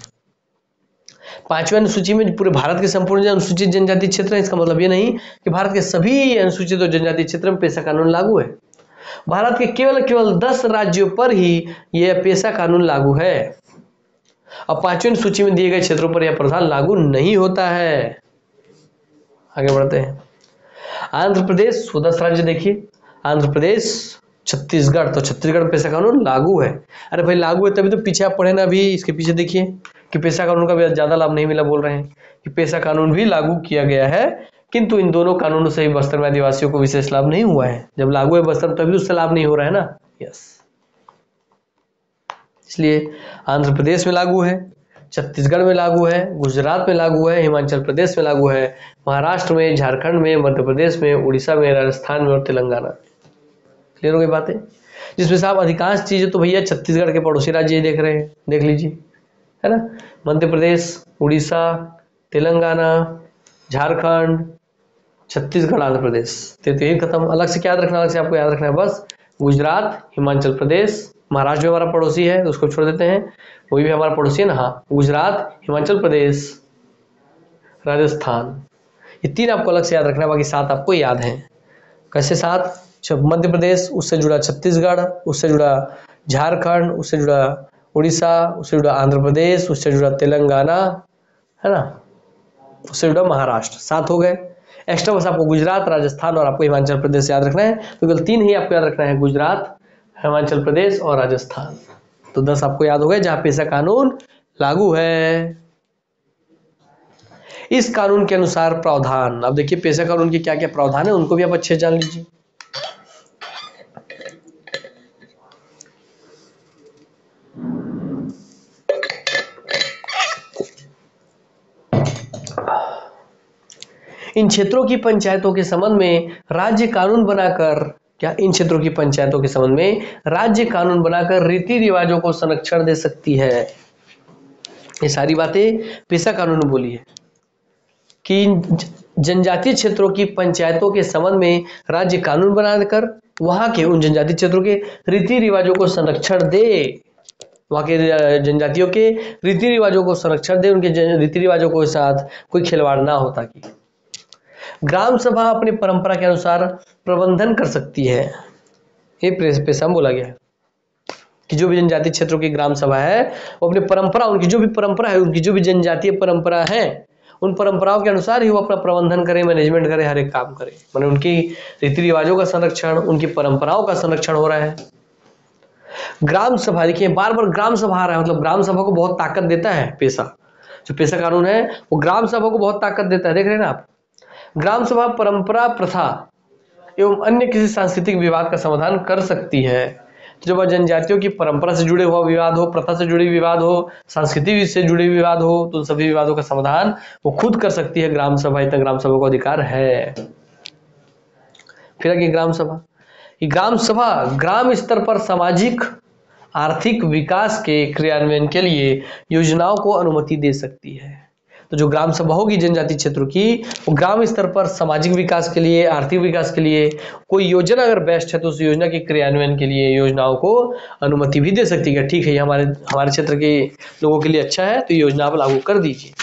5वीं अनुसूची में पूरे भारत के संपूर्ण अनुसूचित जनजाति क्षेत्र है। इसका मतलब ये नहीं कि भारत के सभी अनुसूचित और जनजाति क्षेत्र में पेशा कानून लागू है। भारत के केवल 10 राज्यों पर ही यह पेशा कानून लागू है। अब 5वीं सूची में दिए गए क्षेत्रों पर यह प्रावधान लागू नहीं होता है। आगे बढ़ते हैं। आंध्र प्रदेश, 10 राज्य देखिए, आंध्र प्रदेश, छत्तीसगढ़। तो छत्तीसगढ़ पेशा कानून लागू है। अरे भाई लागू है तभी तो पीछे आप पढ़े ना, अभी इसके पीछे देखिए कि पेशा कानून का भी ज्यादा लाभ नहीं मिला। बोल रहे हैं कि पेशा कानून भी लागू किया गया है, किंतु इन दोनों कानूनों से ही बस्तर में आदिवासियों को विशेष लाभ नहीं हुआ है। जब लागू है बस्तर तभी उससे लाभ नहीं हो रहा है ना। यस, इसलिए आंध्र प्रदेश में लागू है, छत्तीसगढ़ में लागू है, गुजरात में लागू है, हिमाचल प्रदेश में लागू है, महाराष्ट्र में, झारखंड में, मध्य प्रदेश में, उड़ीसा में, राजस्थान में और तेलंगाना। क्लियर हो गई बातें। जिसमें से आप अधिकांश चीजें तो भैया छत्तीसगढ़ के पड़ोसी राज्य ही देख रहे हैं, देख लीजिए, है ना। मध्य प्रदेश, उड़ीसा, तेलंगाना, झारखंड, छत्तीसगढ़, आंध्र प्रदेश, तो यही खत्म। अलग से क्या याद रखना, अलग से आपको याद रखना है बस गुजरात, हिमाचल प्रदेश, महाराष्ट्र भी हमारा पड़ोसी है तो उसको छोड़ देते हैं, वही भी हमारा पड़ोसी है ना, हाँ, गुजरात, हिमाचल प्रदेश, राजस्थान, ये 3 आपको अलग से याद रखना है, बाकी 7 आपको याद हैं। कैसे 7? मध्य प्रदेश, उससे जुड़ा छत्तीसगढ़, उससे जुड़ा झारखंड, उससे जुड़ा उड़ीसा, उससे जुड़ा आंध्र प्रदेश, उससे जुड़ा तेलंगाना, है ना, उससे जुड़ा महाराष्ट्र, 7 हो गए। एक्स्ट्रा बस आपको गुजरात, राजस्थान और आपको हिमाचल प्रदेश याद रखना है, तो केवल 3 ही आपको याद रखना है, गुजरात, हिमाचल प्रदेश और राजस्थान। तो 10 आपको याद हो गए जहां पेशा कानून लागू है। इस कानून के अनुसार प्रावधान, अब देखिए पेशा कानून के क्या क्या प्रावधान है उनको भी आप अच्छे जान लीजिए। इन क्षेत्रों की पंचायतों के संबंध में राज्य कानून बनाकर, क्या इन क्षेत्रों की पंचायतों के संबंध में राज्य कानून बनाकर रीति रिवाजों को संरक्षण दे सकती है। ये सारी बातें पेशा कानून में बोली है कि जनजातीय क्षेत्रों की पंचायतों के संबंध में राज्य कानून बनाकर वहां के उन जनजातीय क्षेत्रों के रीति रिवाजों को संरक्षण दे, वहां के जनजातियों के रीति रिवाजों को संरक्षण दे, उनके रीति रिवाजों के साथ कोई खिलवाड़ ना हो, ताकि ग्राम सभा अपनी परंपरा के अनुसार प्रबंधन कर सकती है। ये पेशा में बोला गया है कि जो भी जनजातीय क्षेत्रों की ग्राम सभा है वो अपनी परंपरा, उनकी जो भी परंपरा है, उनकी जो भी जनजातीय परंपरा है, उन परंपराओं के अनुसार ही वो अपना प्रबंधन करे, मैनेजमेंट करे, हर एक काम करे। मतलब उनकी रीति रिवाजों का संरक्षण, उनकी परंपराओं का संरक्षण हो रहा है। ग्राम सभा, देखिए बार बार ग्राम सभा आ रहा है, मतलब ग्राम सभा को बहुत ताकत देता है पेशा, जो पेशा कानून है वो ग्राम सभा को बहुत ताकत देता है। देख रहे हैं ना आप, ग्राम सभा परंपरा, प्रथा एवं अन्य किसी सांस्कृतिक विवाद का समाधान कर सकती है। जब जनजातियों की परंपरा से जुड़े हुआ विवाद हो, प्रथा से जुड़े विवाद हो, संस्कृति से जुड़े विवाद हो, तो उन सभी विवादों का समाधान वो खुद कर सकती है ग्राम सभा। इतना ग्राम सभा को अधिकार है। फिर आगे ग्राम सभा, ये ग्राम सभा ग्राम स्तर पर सामाजिक आर्थिक विकास के क्रियान्वयन के लिए योजनाओं को अनुमति दे सकती है। तो जो ग्राम सभा होगी जनजातीय क्षेत्रों की, वो ग्राम स्तर पर सामाजिक विकास के लिए, आर्थिक विकास के लिए कोई योजना अगर बेस्ट है तो उस योजना के क्रियान्वयन के लिए योजनाओं को अनुमति भी दे सकती है। ठीक है, ये हमारे क्षेत्र के लोगों के लिए अच्छा है, तो योजना आप लागू कर दीजिए।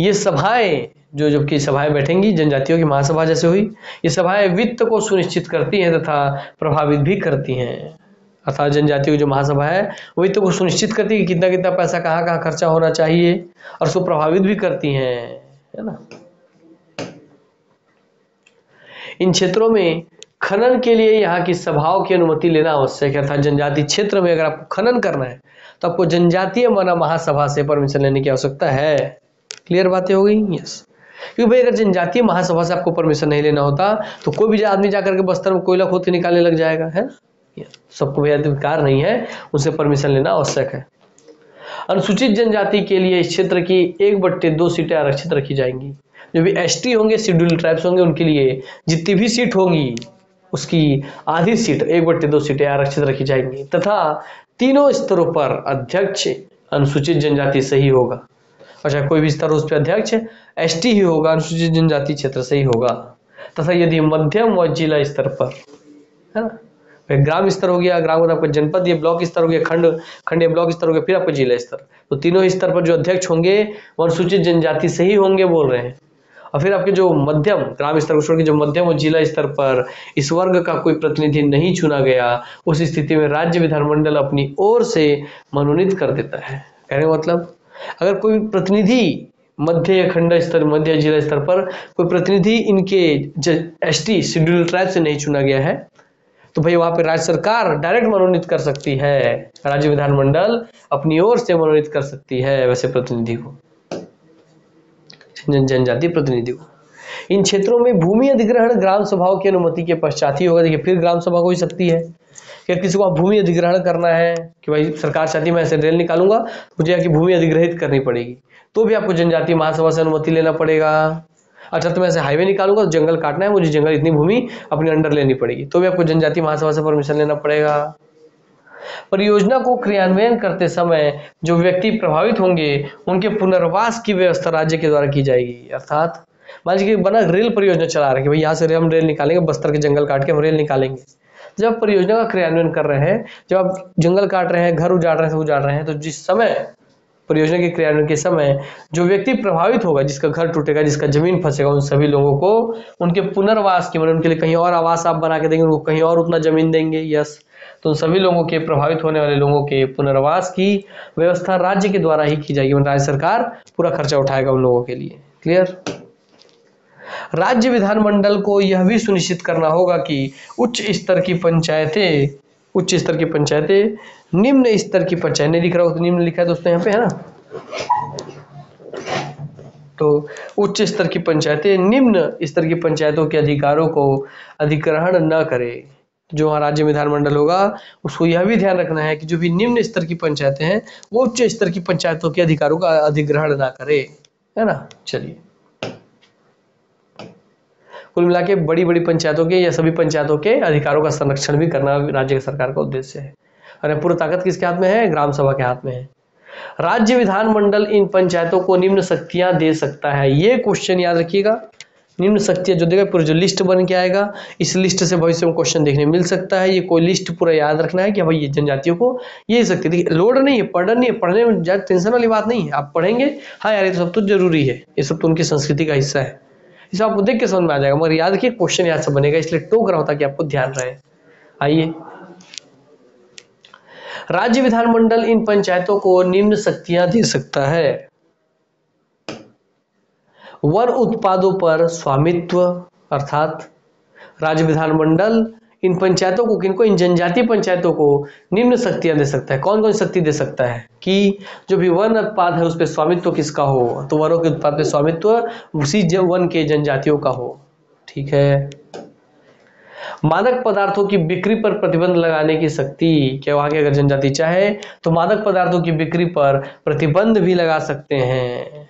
ये सभाएं, जो जबकि सभाएं बैठेंगी जनजातियों की महासभा जैसे हुई, ये सभाएं वित्त को सुनिश्चित करती हैं तथा प्रभावित भी करती हैं। अर्थात जनजातियों की जो महासभा है वो वित्त को सुनिश्चित करती है कि कितना कितना पैसा कहाँ कहाँ खर्चा होना चाहिए, और उसको प्रभावित भी करती हैं, है ना। इन क्षेत्रों में खनन के लिए यहाँ की सभाओं की अनुमति लेना आवश्यक है। अर्थात जनजातीय क्षेत्र में अगर आपको खनन करना है तो आपको जनजातीय महासभा से परमिशन लेने की आवश्यकता है। क्लियर बातें हो गई? यस। क्योंकि भाई अगर जनजातीय महासभा से आपको परमिशन नहीं लेना होता तो कोई भी आदमी जाकर के बस्तर में कोयला खोद के निकालने लग जाएगा, है। सबको भी अधिकार नहीं है, उनसे परमिशन लेना आवश्यक है। अनुसूचित जनजाति के लिए इस क्षेत्र की 1/2 सीटें आरक्षित रखी जाएंगी। जो भी एसटी होंगे, शेड्यूल्ड ट्राइब्स होंगे, उनके लिए जितनी भी सीट होंगी उसकी आधी सीट 1/2 सीटें आरक्षित रखी जाएंगी, तथा तीनों स्तरों पर अध्यक्ष अनुसूचित जनजाति से ही होगा। अच्छा, कोई भी स्तर उस पर अध्यक्ष एसटी ही होगा, अनुसूचित जनजाति क्षेत्र से ही होगा। तथा यदि मध्यम व जिला स्तर पर, है ना, ग्राम स्तर हो गया, ग्राम आपका जनपद, ये ब्लॉक स्तर हो गया, खंड या ब्लॉक स्तर हो गया, फिर आपका जिला स्तर, तो तीनों स्तर पर जो अध्यक्ष होंगे वो अनुसूचित जनजाति से ही होंगे बोल रहे हैं। और फिर आपके जो मध्यम ग्राम स्तर को छोड़ के जो मध्यम और जिला स्तर पर इस वर्ग का कोई प्रतिनिधि नहीं चुना गया, उस स्थिति में राज्य विधानमंडल अपनी ओर से मनोनीत कर देता है। कहने का मतलब अगर कोई प्रतिनिधि मध्य खंड स्तर, मध्य जिला स्तर पर कोई प्रतिनिधि इनके एसटी शेड्यूल ट्राइब से नहीं चुना गया है तो भाई वहां पे राज्य सरकार डायरेक्ट मनोनीत कर सकती है, राज्य विधानमंडल अपनी ओर से मनोनीत कर सकती है वैसे प्रतिनिधि को, जनजातीय प्रतिनिधि को। इन क्षेत्रों में भूमि अधिग्रहण ग्राम सभाओं की अनुमति के पश्चात ही होगा। देखिए फिर ग्राम सभा हो सकती है कि किसी को भूमि अधिग्रहण करना है कि भाई सरकार चाहती है मैं ऐसे रेल निकालूंगा, मुझे यहाँ की भूमि अधिग्रहित करनी पड़ेगी, तो भी आपको जनजातीय महासभा से अनुमति लेना पड़ेगा। अच्छा, तो मैं ऐसे हाईवे निकालूंगा तो जंगल काटना है, मुझे जंगल इतनी भूमि अपने अंडर लेनी पड़ेगी, तो भी आपको जनजातीय महासभा से परमिशन लेना पड़ेगा। परियोजना को क्रियान्वयन करते समय जो व्यक्ति प्रभावित होंगे उनके पुनर्वास की व्यवस्था राज्य के द्वारा की जाएगी। अर्थात मान लीजिए बना रेल परियोजना चला रहे हैं कि भाई यहाँ से हम रेल निकालेंगे, बस्तर के जंगल काट के हम रेल निकालेंगे। जब आप परियोजना का क्रियान्वयन कर रहे हैं, जब आप जंगल काट रहे हैं, घर उजाड़ रहे हैं, उजाड़ रहे हैं, तो जिस समय परियोजना के क्रियान्वयन के समय जो व्यक्ति प्रभावित होगा, जिसका घर टूटेगा, जिसका जमीन फंसेगा, उन सभी लोगों को उनके पुनर्वास की, मतलब उनके लिए कहीं और आवास आप बना के देंगे, उनको कहीं और उतना जमीन देंगे। यस, तो उन सभी लोगों के, प्रभावित होने वाले लोगों के पुनर्वास की व्यवस्था राज्य के द्वारा ही की जाएगी, मतलब राज्य सरकार पूरा खर्चा उठाएगा उन लोगों के लिए। क्लियर। राज्य विधानमंडल को यह भी सुनिश्चित करना होगा कि उच्च स्तर की पंचायतें निम्न स्तर की पंचायत, नहीं लिख रहा हो तो निम्न लिखा है दोस्तों यहाँ पे, है ना। तो उच्च स्तर की पंचायतें निम्न स्तर की पंचायतों के अधिकारों को अधिग्रहण न करे। जो वहाँ राज्य विधानमंडल होगा उसको यह भी ध्यान रखना है कि जो भी निम्न स्तर की पंचायतें हैं वो उच्च स्तर की पंचायतों के अधिकारों का अधिग्रहण ना करे, है ना। चलिए, कुल मिला के बड़ी बड़ी पंचायतों के या सभी पंचायतों के अधिकारों का संरक्षण भी करना राज्य सरकार का उद्देश्य है। और पूरी ताकत किसके हाथ में है? ग्राम सभा के हाथ में है। राज्य विधानमंडल इन पंचायतों को निम्न शक्तियां दे सकता है। ये क्वेश्चन याद रखिएगा, निम्न शक्तियां जो देगा, पूरा जो लिस्ट बन के आएगा, इस लिस्ट से भविष्य में क्वेश्चन देखने मिल सकता है। ये कोई लिस्ट पूरा याद रखना है कि भाई ये जनजातियों को ये शक्ति, देखिए लोड नहीं है, पढ़ना नहीं है, पढ़ने में ज्यादा टेंशन वाली बात नहीं है, आप पढ़ेंगे, हाँ यार ये तो सब तो जरूरी है, ये सब तो उनकी संस्कृति का हिस्सा है, इसे आपको देख के समझ में आ जाएगा, मगर याद रखिए क्वेश्चन याद से बनेगा, इसलिए टोक रहा हूं ताकि आपको ध्यान रहे। आइए, राज्य विधानमंडल इन पंचायतों को निम्न शक्तियां दे सकता है। वन उत्पादों पर स्वामित्व, अर्थात राज्य विधानमंडल इन पंचायतों को, किनको, इन जनजातीय पंचायतों को निम्न शक्तियां दे सकता है। कौन कौन शक्ति दे सकता है? कि जो भी वन उत्पाद है उस पर स्वामित्व किसका हो, तो वनों के उत्पाद पे स्वामित्व उसी वन के जनजातियों का हो। ठीक है। मादक पदार्थों की बिक्री पर प्रतिबंध लगाने की शक्ति, क्या वहां की अगर जनजाति चाहे तो मादक पदार्थों की बिक्री पर प्रतिबंध भी लगा सकते हैं।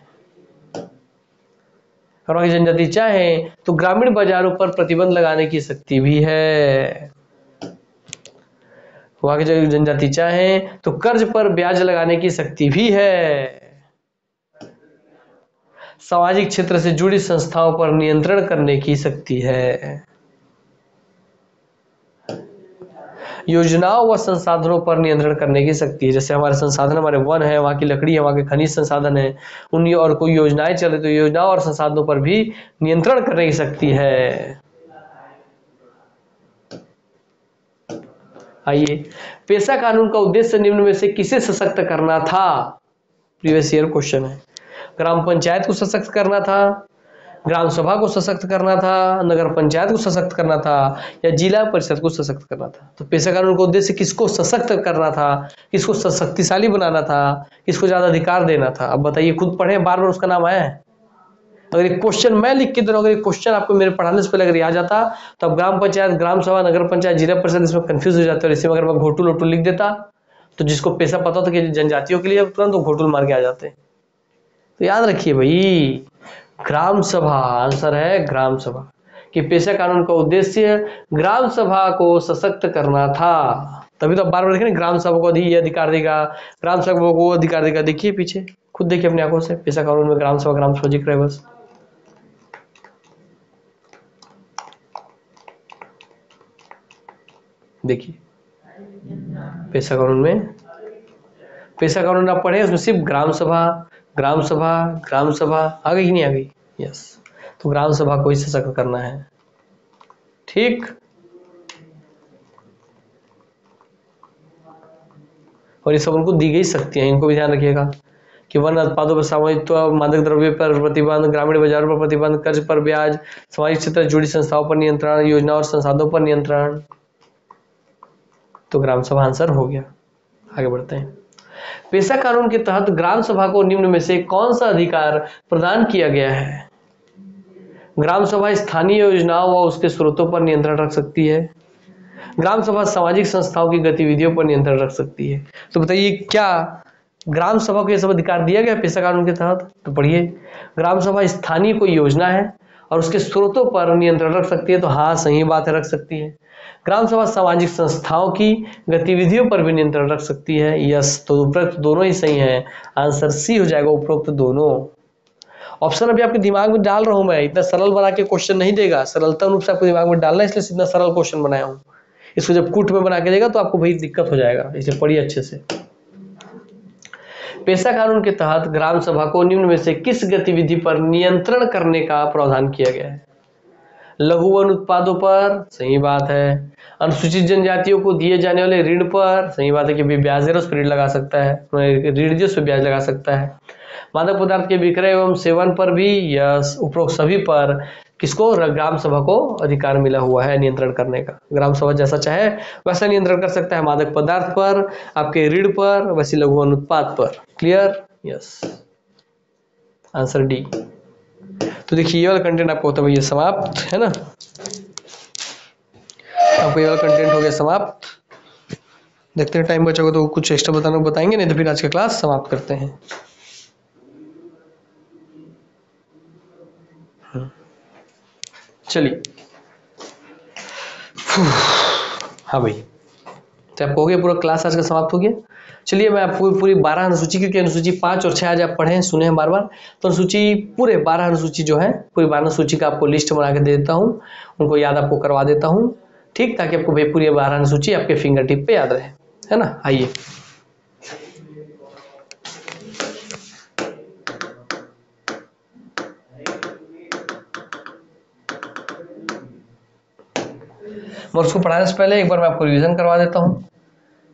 और वहां की जनजाति चाहे तो ग्रामीण बाजारों पर प्रतिबंध लगाने की शक्ति भी है। वहां की जनजाति चाहे तो कर्ज पर ब्याज लगाने की शक्ति भी है। सामाजिक क्षेत्र से जुड़ी संस्थाओं पर नियंत्रण करने की शक्ति है। योजनाओं व संसाधनों पर नियंत्रण करने की शक्ति है। जैसे हमारे संसाधन, हमारे वन है, वहाँ की लकड़ी है, वहाँ के खनिज संसाधन है, उन और कोई योजनाएं चल रही तो योजनाओं और संसाधनों पर भी नियंत्रण करने की शक्ति है। आइए, पेशा कानून का उद्देश्य निम्न में से किसे सशक्त करना था? प्रीवियस ईयर क्वेश्चन है। ग्राम पंचायत को सशक्त करना था, ग्राम सभा को सशक्त करना था, नगर पंचायत को सशक्त करना था, या जिला परिषद को सशक्त करना था? तो पेशा कानून का उद्देश्य किसको सशक्त करना था, किसको शक्तिशाली बनाना था, किसको ज्यादा अधिकार देना था? अब बताइए, खुद पढ़े, बार बार उसका नाम आया है। अगर एक क्वेश्चन मैं लिख के दे रहा हूं, अगर एक क्वेश्चन आपको मेरे पढ़ाने से पहले अगर आ जाता तो अब ग्राम पंचायत, ग्राम सभा, नगर पंचायत, जिला परिषद इसमें कंफ्यूज हो जाते, और इसी में अगर मैं घोटुल वोटुल लिख देता तो जिसको पेशा पता होता कि जनजातियों के लिए, तुरंत वो घोटुल मार के आ जाते। तो याद रखिए भाई, ग्राम सभा आंसर है, ग्राम सभा कि पेशा कानून का उद्देश्य ग्राम सभा को सशक्त करना था। तभी तो बार बार देखें, ग्राम सभा को ये अधिकार देगा, ग्राम सभा को अधिकार देगा। देखिए पीछे, खुद देखिए अपनी आंखों से, पेशा कानून में ग्राम सभा दिख रहा है बस। देखिए पेशा कानून में, पेशा कानून आप पढ़े, उसमें सिर्फ ग्राम सभा, ग्राम सभा, ग्राम सभा आ गई कि नहीं आ गई? यस, तो ग्राम सभा को ही सशक्त करना है। ठीक, और ये सब उनको दी गई शक्तियां, इनको भी ध्यान रखिएगा कि वन उत्पादों पर स्वामित्व, मादक द्रव्य पर प्रतिबंध, ग्रामीण बाजारों पर प्रतिबंध, कर्ज पर ब्याज, सामाजिक क्षेत्र से जुड़ी संस्थाओं पर नियंत्रण, योजना और संसाधनों पर नियंत्रण। तो ग्राम सभा आंसर हो गया। आगे बढ़ते हैं। पेशा कानून के तहत ग्राम सभा को निम्न में से कौन सा अधिकार प्रदान किया गया है? ग्राम सभा स्थानीय योजनाओं व उसके स्रोतों पर नियंत्रण रख सकती है। ग्राम सभा सामाजिक संस्थाओं की गतिविधियों पर नियंत्रण रख सकती है। तो बताइए, क्या ग्राम सभा को यह सब अधिकार दिया गया पेशा कानून के तहत? तो पढ़िए, ग्राम सभा स्थानीय कोई योजना है और उसके स्रोतों पर नियंत्रण रख सकती है, तो हाँ सही बात है, रख सकती है। ग्राम सभा सामाजिक संस्थाओं की गतिविधियों पर भी नियंत्रण रख सकती है, यस, तो उपरोक्त दोनों ही सही है, आंसर सी हो जाएगा, उपरोक्त दोनों। ऑप्शन अभी आपके दिमाग में डाल रहा हूं मैं, इतना सरल बना के क्वेश्चन नहीं देगा, सरलता रूप से आपको दिमाग में डालना है, इसलिए इतना सरल क्वेश्चन बनाया हूं। इसको जब कूट में बना के देगा तो आपको भाई दिक्कत हो जाएगा, इसे पढ़िए अच्छे से। पेशा कानून के तहत ग्राम सभा को निम्न में से किस गतिविधि पर नियंत्रण करने का प्रावधान किया गया है? लघु वन उत्पादों पर, सही बात है। अनुसूचित जनजातियों को दिए जाने वाले ऋण पर, सही बात है कि ब्याज दर उस पर ऋण लगा सकता है, ऋण उस पर ब्याज लगा सकता है। मादक पदार्थ के विक्रय एवं सेवन पर भी, यस, उपरोक्त सभी पर किसको, ग्राम सभा को अधिकार मिला हुआ है नियंत्रण करने का। ग्राम सभा जैसा चाहे वैसा नियंत्रण कर सकता है, मादक पदार्थ पर, आपके ऋण पर, वैसे लघु वन उत्पाद पर। क्लियर? Yes, answer D. तो देखिए ये वाला कंटेंट आपको होता है भैया समाप्त, है ना, आपको ये वाला कंटेंट हो गया समाप्त। देखते हैं टाइम बचा तो कुछ एक्स्ट्रा बताना बताएंगे, नहीं तो फिर आज का क्लास समाप्त करते हैं। चलिए, हाँ भाई, तो आपको हो गया, पूरा क्लास आज का समाप्त हो गया। चलिए मैं आपको पूरी 12 अनुसूची, क्योंकि अनुसूची 5 और 6 आज आप पढ़े सुने हैं बार बार, तो अनुसूची पूरे 12 अनुसूची जो है, पूरी 12 अनुसूची का आपको लिस्ट बना के दे देता हूँ, उनको याद आपको करवा देता हूँ, ठीक, ताकि आपको भाई पूरी 12 अनुसूची आपके फिंगर टिप पे याद रहे, है ना। आइए, मैं उसको पढ़ाने से पहले एक बार मैं आपको रिवीजन करवा देता हूँ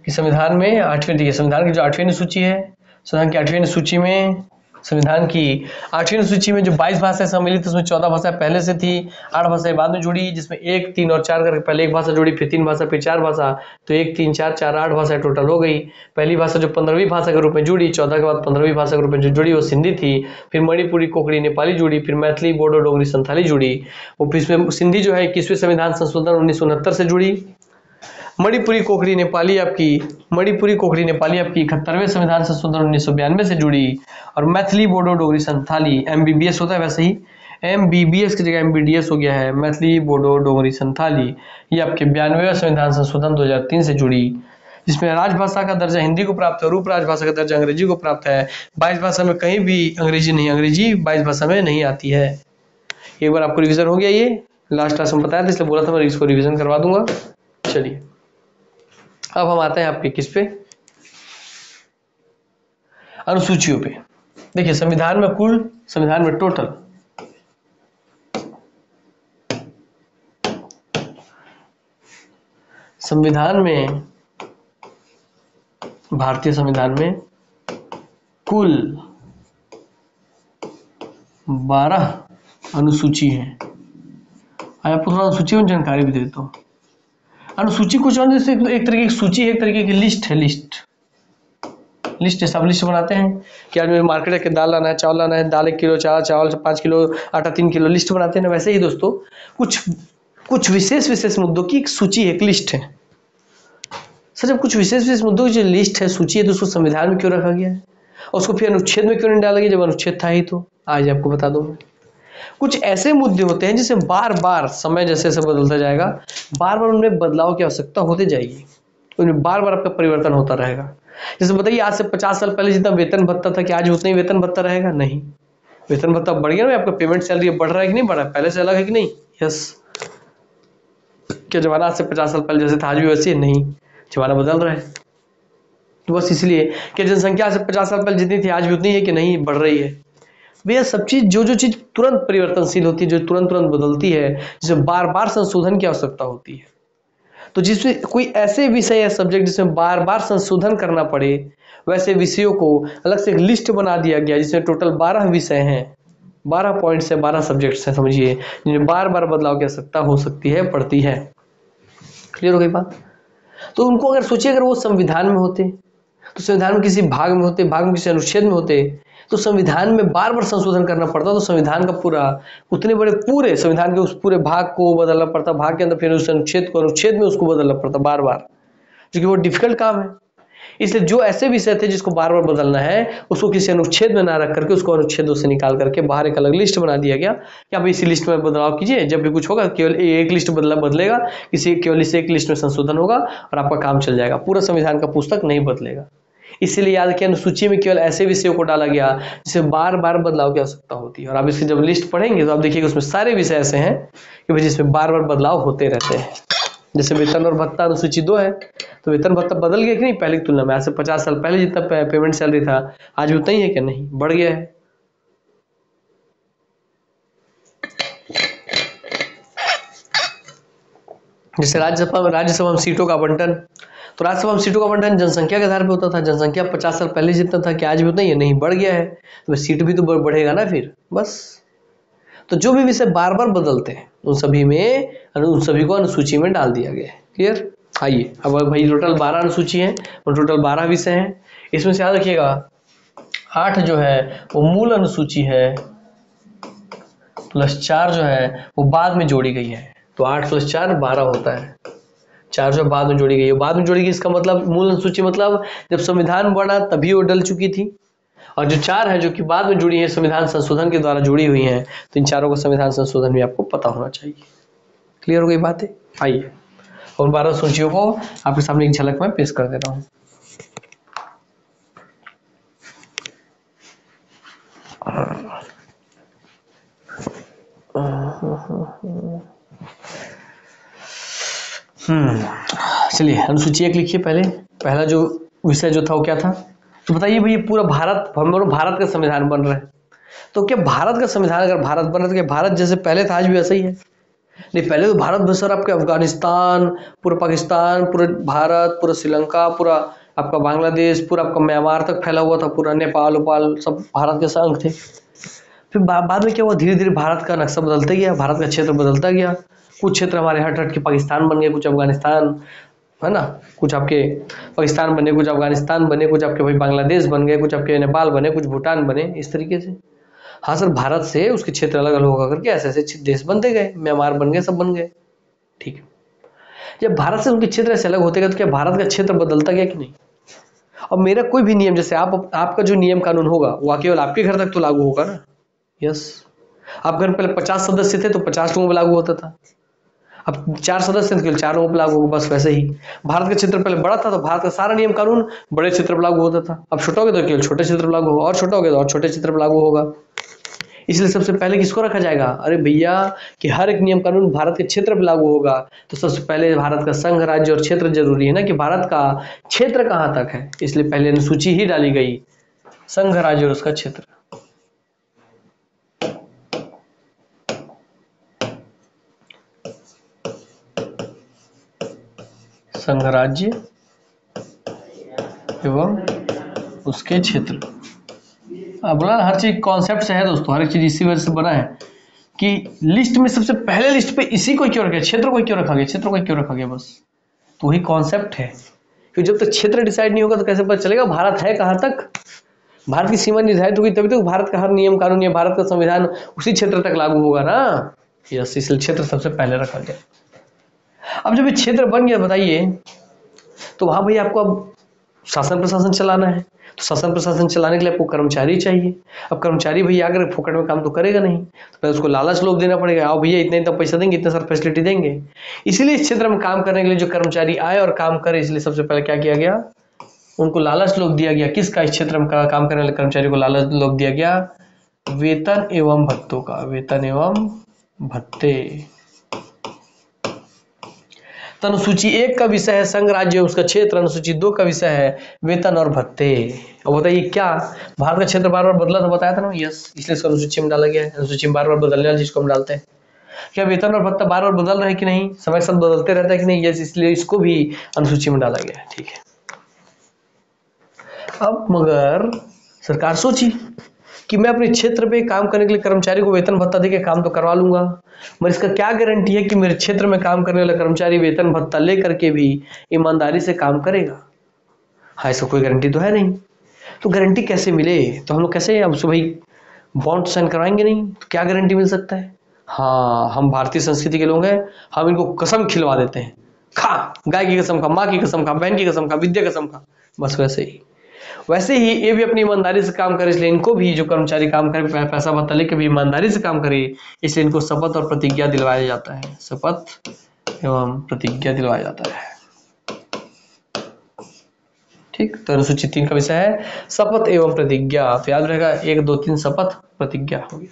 कि संविधान में 8वीं, देखिए संविधान की जो 8वीं अनुसूची है, संविधान की 8वीं अनुसूची में, संविधान की 8वीं अनुसूची में जो 22 भाषाएं सम्मिलित, उसमें 14 भाषाएं पहले से थी, 8 भाषाएं बाद में जुड़ी, जिसमें 1, 3 और 4 करके पहले एक भाषा जुड़ी, फिर 3 भाषा, फिर 4 भाषा, तो 1, 3, 4, 4, 8 भाषाएं टोटल हो गई। पहली भाषा जो 15वीं भाषा के रूप में जुड़ी, 14 के बाद 15वीं भाषा के रूप में जो जुड़ी वो सिंधी थी, फिर मणिपुरी, कोंकणी, नेपाली जुड़ी, फिर मैथिली, बोडो, डोगरी, संथाली जुड़ी। वो इसमें सिंधी जो है 21वें संविधान संशोधन 1969 से जुड़ी। मणिपुरी कोंकणी नेपाली आपकी 71वें संविधान संशोधन 1992 से जुड़ी, और मैथिली, बोडो, डोगरी, संथाली, MBBS होता है वैसे ही, MBBS की जगह MBDS हो गया है, मैथिली, बोडो, डोगरी, संथाली, ये आपके 92वें संविधान संशोधन 2003 से जुड़ी, जिसमें राजभाषा का दर्जा हिंदी को प्राप्त है और उपराजभाषा का दर्जा अंग्रेजी को प्राप्त है। 22 भाषा में कहीं भी अंग्रेजी नहीं, अंग्रेजी 22 भाषा में नहीं आती है। एक बार आपको रिविजन हो गया, ये लास्ट क्लास में बताया था, इसलिए बोला था मैं इसको रिविजन करवा दूंगा। चलिए अब हम आते हैं आपके किस पे, अनुसूचियों पे। देखिए संविधान में कुल, संविधान में टोटल संविधान में, भारतीय संविधान में कुल 12 अनुसूची है। आपको थोड़ा अनुसूची में जानकारी भी दे देता हूँ। अनुसूची कुछ और जैसे एक तरीके की सूची है, एक तरीके की लिस्ट है, लिस्ट सब लिस्ट बनाते हैं कि आज मुझे मार्केट के दाल लाना है, चावल लाना है, दाल 1 किलो, चावल 5 किलो, आटा 3 किलो, लिस्ट बनाते हैं ना, वैसे ही दोस्तों कुछ विशेष मुद्दों की एक सूची है, एक लिस्ट है। सर जब कुछ विशेष मुद्दों की जो लिस्ट है, सूची है, तो उसको संविधान में क्यों रखा गया है और उसको फिर अनुच्छेद में क्यों नहीं डाला गया जब अनुच्छेद था ही? तो आज आपको बता दूंगा। कुछ ऐसे मुद्दे होते हैं जिसे बार बार समय जैसे जैसे बदलता जाएगा, बार बार उनमें बदलाव की आवश्यकता होती जाएगी, उनमें बार बार आपका परिवर्तन होता रहेगा। जैसे बताइए आज से 50 साल पहले जितना वेतन भत्ता था, क्या आज उतना ही वेतन भत्ता रहेगा? नहीं, वेतन भत्ता बढ़ गया ना, आपका पेमेंट सैलरी बढ़ रहा है कि नहीं बढ़ रहा है, पहले से अलग है कि नहीं? यस। क्या जमाना आज से 50 साल पहले जैसे था आज भी वैसे ही? नहीं, जमाना बदल रहा है। तो बस इसलिए कि जनसंख्या आज से 50 साल पहले जितनी थी आज भी उतनी है कि नहीं, बढ़ रही है। भैया सब चीज जो चीज तुरंत परिवर्तनशील होती है, जो तुरंत बदलती है, जिसे बार बार संशोधन की आवश्यकता होती है, तो जिसमें कोई ऐसे विषय या सब्जेक्ट जिसमें बार बार संशोधन करना पड़े, वैसे विषयों को अलग से एक लिस्ट बना दिया गया जिसमें टोटल 12 विषय हैं, 12 पॉइंट्स है, 12 सब्जेक्ट्स हैं, समझिए, जिनमें बार बार बदलाव की आवश्यकता हो सकती है, पड़ती है। क्लियर हो गई बात? तो उनको अगर सोचिए, अगर वो संविधान में होते, तो संविधान में किसी भाग में होते, भाग में किसी अनुच्छेद में होते, तो संविधान में बार बार संशोधन करना पड़ता, तो संविधान का पूरा उतने बड़े पूरे संविधान के उस पूरे भाग को बदलना पड़ता, भाग के अंदर फिर उस अनुच्छेद को, अनुच्छेद में उसको बदलना पड़ता बार बार, क्योंकि वो डिफिकल्ट काम है। इसलिए जो ऐसे विषय थे जिसको बार बार बदलना है उसको किसी अनुच्छेद में ना रख करके उसको अनुच्छेदों से निकाल करके बाहर एक अलग लिस्ट बना दिया गया कि आप इसी लिस्ट में बदलाव कीजिए, जब भी कुछ होगा केवल एक लिस्ट बदलेगा, केवल इस एक लिस्ट में संशोधन होगा और आपका काम चल जाएगा, पूरा संविधान का पुस्तक नहीं बदलेगा। इसीलिए याद किया अनुसूची में केवल ऐसे विषयों को डाला गया जिसे बार बार बदलाव की आवश्यकता होती है। और आप इसकी जब लिस्ट पढ़ेंगे तो आप देखिएगा उसमें सारे विषय ऐसे हैं कि जिसमें बार बार बदलाव होते रहते हैं। जैसे वेतन और भत्ता अनुसूची 2 है, तो वेतन भत्ता बदल गया कि नहीं पहले की तुलना में? आज से 50 साल पहले जितना पेमेंट सैलरी था आज भी उतना ही है क्या? नहीं, बढ़ गया है। जैसे राज्यसभा में सीटों का आवंटन, तो राज्यसभा में सीटों का आवंटन जनसंख्या के आधार पर होता था, जनसंख्या 50 साल पहले जितना था कि आज भी उतना ही है? नहीं, बढ़ गया है, तो सीट भी तो बढ़ेगा ना फिर, बस। तो जो भी विषय बार बार बदलते हैं उन सभी को अनुसूची में डाल दिया गया है। क्लियर? आइए अब भाई टोटल 12 अनुसूची है और टोटल 12 विषय हैं। इसमें से याद रखिएगा 8 जो है वो मूल अनुसूची है प्लस 4 जो है वो बाद में जोड़ी गई है। तो 8 + 4 12 होता है। 4 जो बाद में जोड़ी गई है, बाद में जोड़ी गई, इसका मतलब मूल अनुसूची मतलब जब संविधान बना तभी वो डल चुकी थी, और जो 4 है जो कि बाद में जुड़ी है संविधान संशोधन के द्वारा जुड़ी हुई हैं, तो इन चारों का संविधान संशोधन भी आपको पता होना चाहिए। क्लियर हो गई बात है? आइए और 12 सूचियों को आपके सामने एक झलक में पेश कर दे रहा हूं। चलिए अनुसूची 1 लिखिए। पहला जो विषय जो था वो क्या था? तो बताइए भाई पूरा भारत का संविधान बन रहा है, तो क्या भारत का संविधान अगर भारत बन रहा है तो क्या भारत जैसे पहले था आज भी वैसा ही है? नहीं, पहले तो भारत में सर आपके अफगानिस्तान, पूरा पाकिस्तान, पूरा भारत, पूरा श्रीलंका, पूरा आपका बांग्लादेश, पूरा आपका म्यांमार तक फैला हुआ था, पूरा नेपाल उपाल सब भारत के संग थे। फिर बाद में क्या हुआ, धीरे धीरे भारत का नक्शा बदलता गया, भारत का क्षेत्र बदलता गया। कुछ क्षेत्र हमारे हट के पाकिस्तान बन गए, कुछ अफगानिस्तान, है ना, कुछ आपके पाकिस्तान बने, कुछ अफगानिस्तान बने, कुछ आपके भाई बांग्लादेश बन गए, कुछ आपके नेपाल बने, कुछ भूटान बने, इस तरीके से। हाँ सर, भारत से उसके क्षेत्र अलग अलग होगा करके ऐसे ऐसे देश बनते गए, म्यांमार बन गए, सब बन गए। ठीक है, जब भारत से उनके क्षेत्र ऐसे अलग होते गए तो क्या भारत का क्षेत्र बदलता गया कि नहीं? और मेरा कोई भी नियम, जैसे आपका जो नियम कानून होगा वो केवल आपके घर तक तो लागू होगा ना। यस, आप घर में पहले 50 सदस्य थे तो 50 लोगों पर लागू होता था, अब 4 सदस्य केवल 4 लोगों पर लागू होगा, बस वैसे ही। भारत का क्षेत्र पहले बड़ा था तो भारत का सारा नियम कानून बड़े क्षेत्र पर लागू होता था, अब छोटा हो गया तो केवल छोटे क्षेत्र पर लागू होगा, और छोटा हो गया तो और छोटे क्षेत्र पर लागू होगा। इसलिए सबसे पहले किसको रखा जाएगा? अरे भैया कि हर एक नियम कानून भारत के क्षेत्र पर लागू होगा, तो सबसे पहले भारत का संघ, राज्य और क्षेत्र जरूरी है ना, कि भारत का क्षेत्र कहाँ तक है, इसलिए पहले अनुसूची ही डाली गई, संघ, राज्य और उसका क्षेत्र। संघ, राज्य एवं उसके क्षेत्र। बोला हर चीज कॉन्सेप्ट से है दोस्तों, हर एक चीज इसी वजह से बना है कि लिस्ट में सबसे पहले लिस्ट पे इसी को क्यों रखा, क्षेत्र को क्यों रखा गया, क्षेत्र को क्यों रखा गया, बस तो वही कॉन्सेप्ट है। क्योंकि जब तक क्षेत्र डिसाइड नहीं होगा तो कैसे पता चलेगा भारत है कहाँ तक? भारत की सीमा निर्धारित होगी तभी तो भारत का हर नियम कानून या भारत का संविधान उसी क्षेत्र तक लागू होगा ना। यस, इसलिए क्षेत्र सबसे पहले रखा गया। अब जब ये क्षेत्र बन गया बताइए, तो वहां भाई आपको अब शासन प्रशासन चलाना है, तो शासन प्रशासन चलाने के लिए आपको कर्मचारी चाहिए। अब कर्मचारी भैया अगर फोकट में काम तो करेगा नहीं, तो पहले उसको लालच लोभ देना पड़ेगा, आओ भैया इतना इतना पैसा देंगे, इतना सारा फैसिलिटी देंगे। इसीलिए इस क्षेत्र में काम करने के लिए जो कर्मचारी आए और काम करे, इसलिए सबसे पहले क्या किया गया, उनको लालच लोभ दिया गया। किसका? इस क्षेत्र में काम करने वाले कर्मचारी को लालच लोभ दिया गया, वेतन एवं भत्तों का, वेतन एवं भत्ते। तो अनुसूची 1 का विषय है संघ, राज्य उसका क्षेत्र, अनुसूची 2 का विषय है वेतन और भत्ते। अब बताइए क्या भारत का क्षेत्र बार बार बदला था, बताया था ना। यस, इसलिए इसको अनुसूची में डाला गया है। अनुसूची में बार बार बदलने वाली चीज को हम डालते हैं। क्या वेतन और भत्ता बार बार बदल रहे हैं कि नहीं, समय के साथ बदलते रहता है कि नहीं? यस, इसलिए इसको भी अनुसूची में डाला गया है। ठीक है, अब मगर सरकार सोची कि मैं अपने क्षेत्र पे काम करने के लिए कर्मचारी को वेतन भत्ता देके काम तो करवा लूंगा, मगर इसका क्या गारंटी है कि मेरे क्षेत्र में काम करने वाला कर्मचारी वेतन भत्ता लेकर के भी ईमानदारी से काम करेगा? हाँ, इसका कोई गारंटी तो है नहीं। तो गारंटी कैसे मिले? तो हम लोग कैसे अब भाई बॉन्ड साइन करवाएंगे नहीं तो क्या गारंटी मिल सकता है? हाँ, हम भारतीय संस्कृति के लोग हैं, हम इनको कसम खिलवा देते हैं, खा, गाय की कसम खा, माँ की कसम खा, बहन की कसम खा, विद्या कसम खा, बस वैसे ही ये भी अपनी ईमानदारी से काम करे, इसलिए इनको भी जो कर्मचारी काम करे पैसा भत्ता लेके भी ईमानदारी से काम करे, इसलिए इनको शपथ और प्रतिज्ञा दिलवाया जाता है, शपथ एवं प्रतिज्ञा दिलवाया जाता है। ठीक, तो अनुसूची 3 का विषय है शपथ एवं प्रतिज्ञा। तो याद रहेगा 1 2 3 शपथ प्रतिज्ञा हो गया।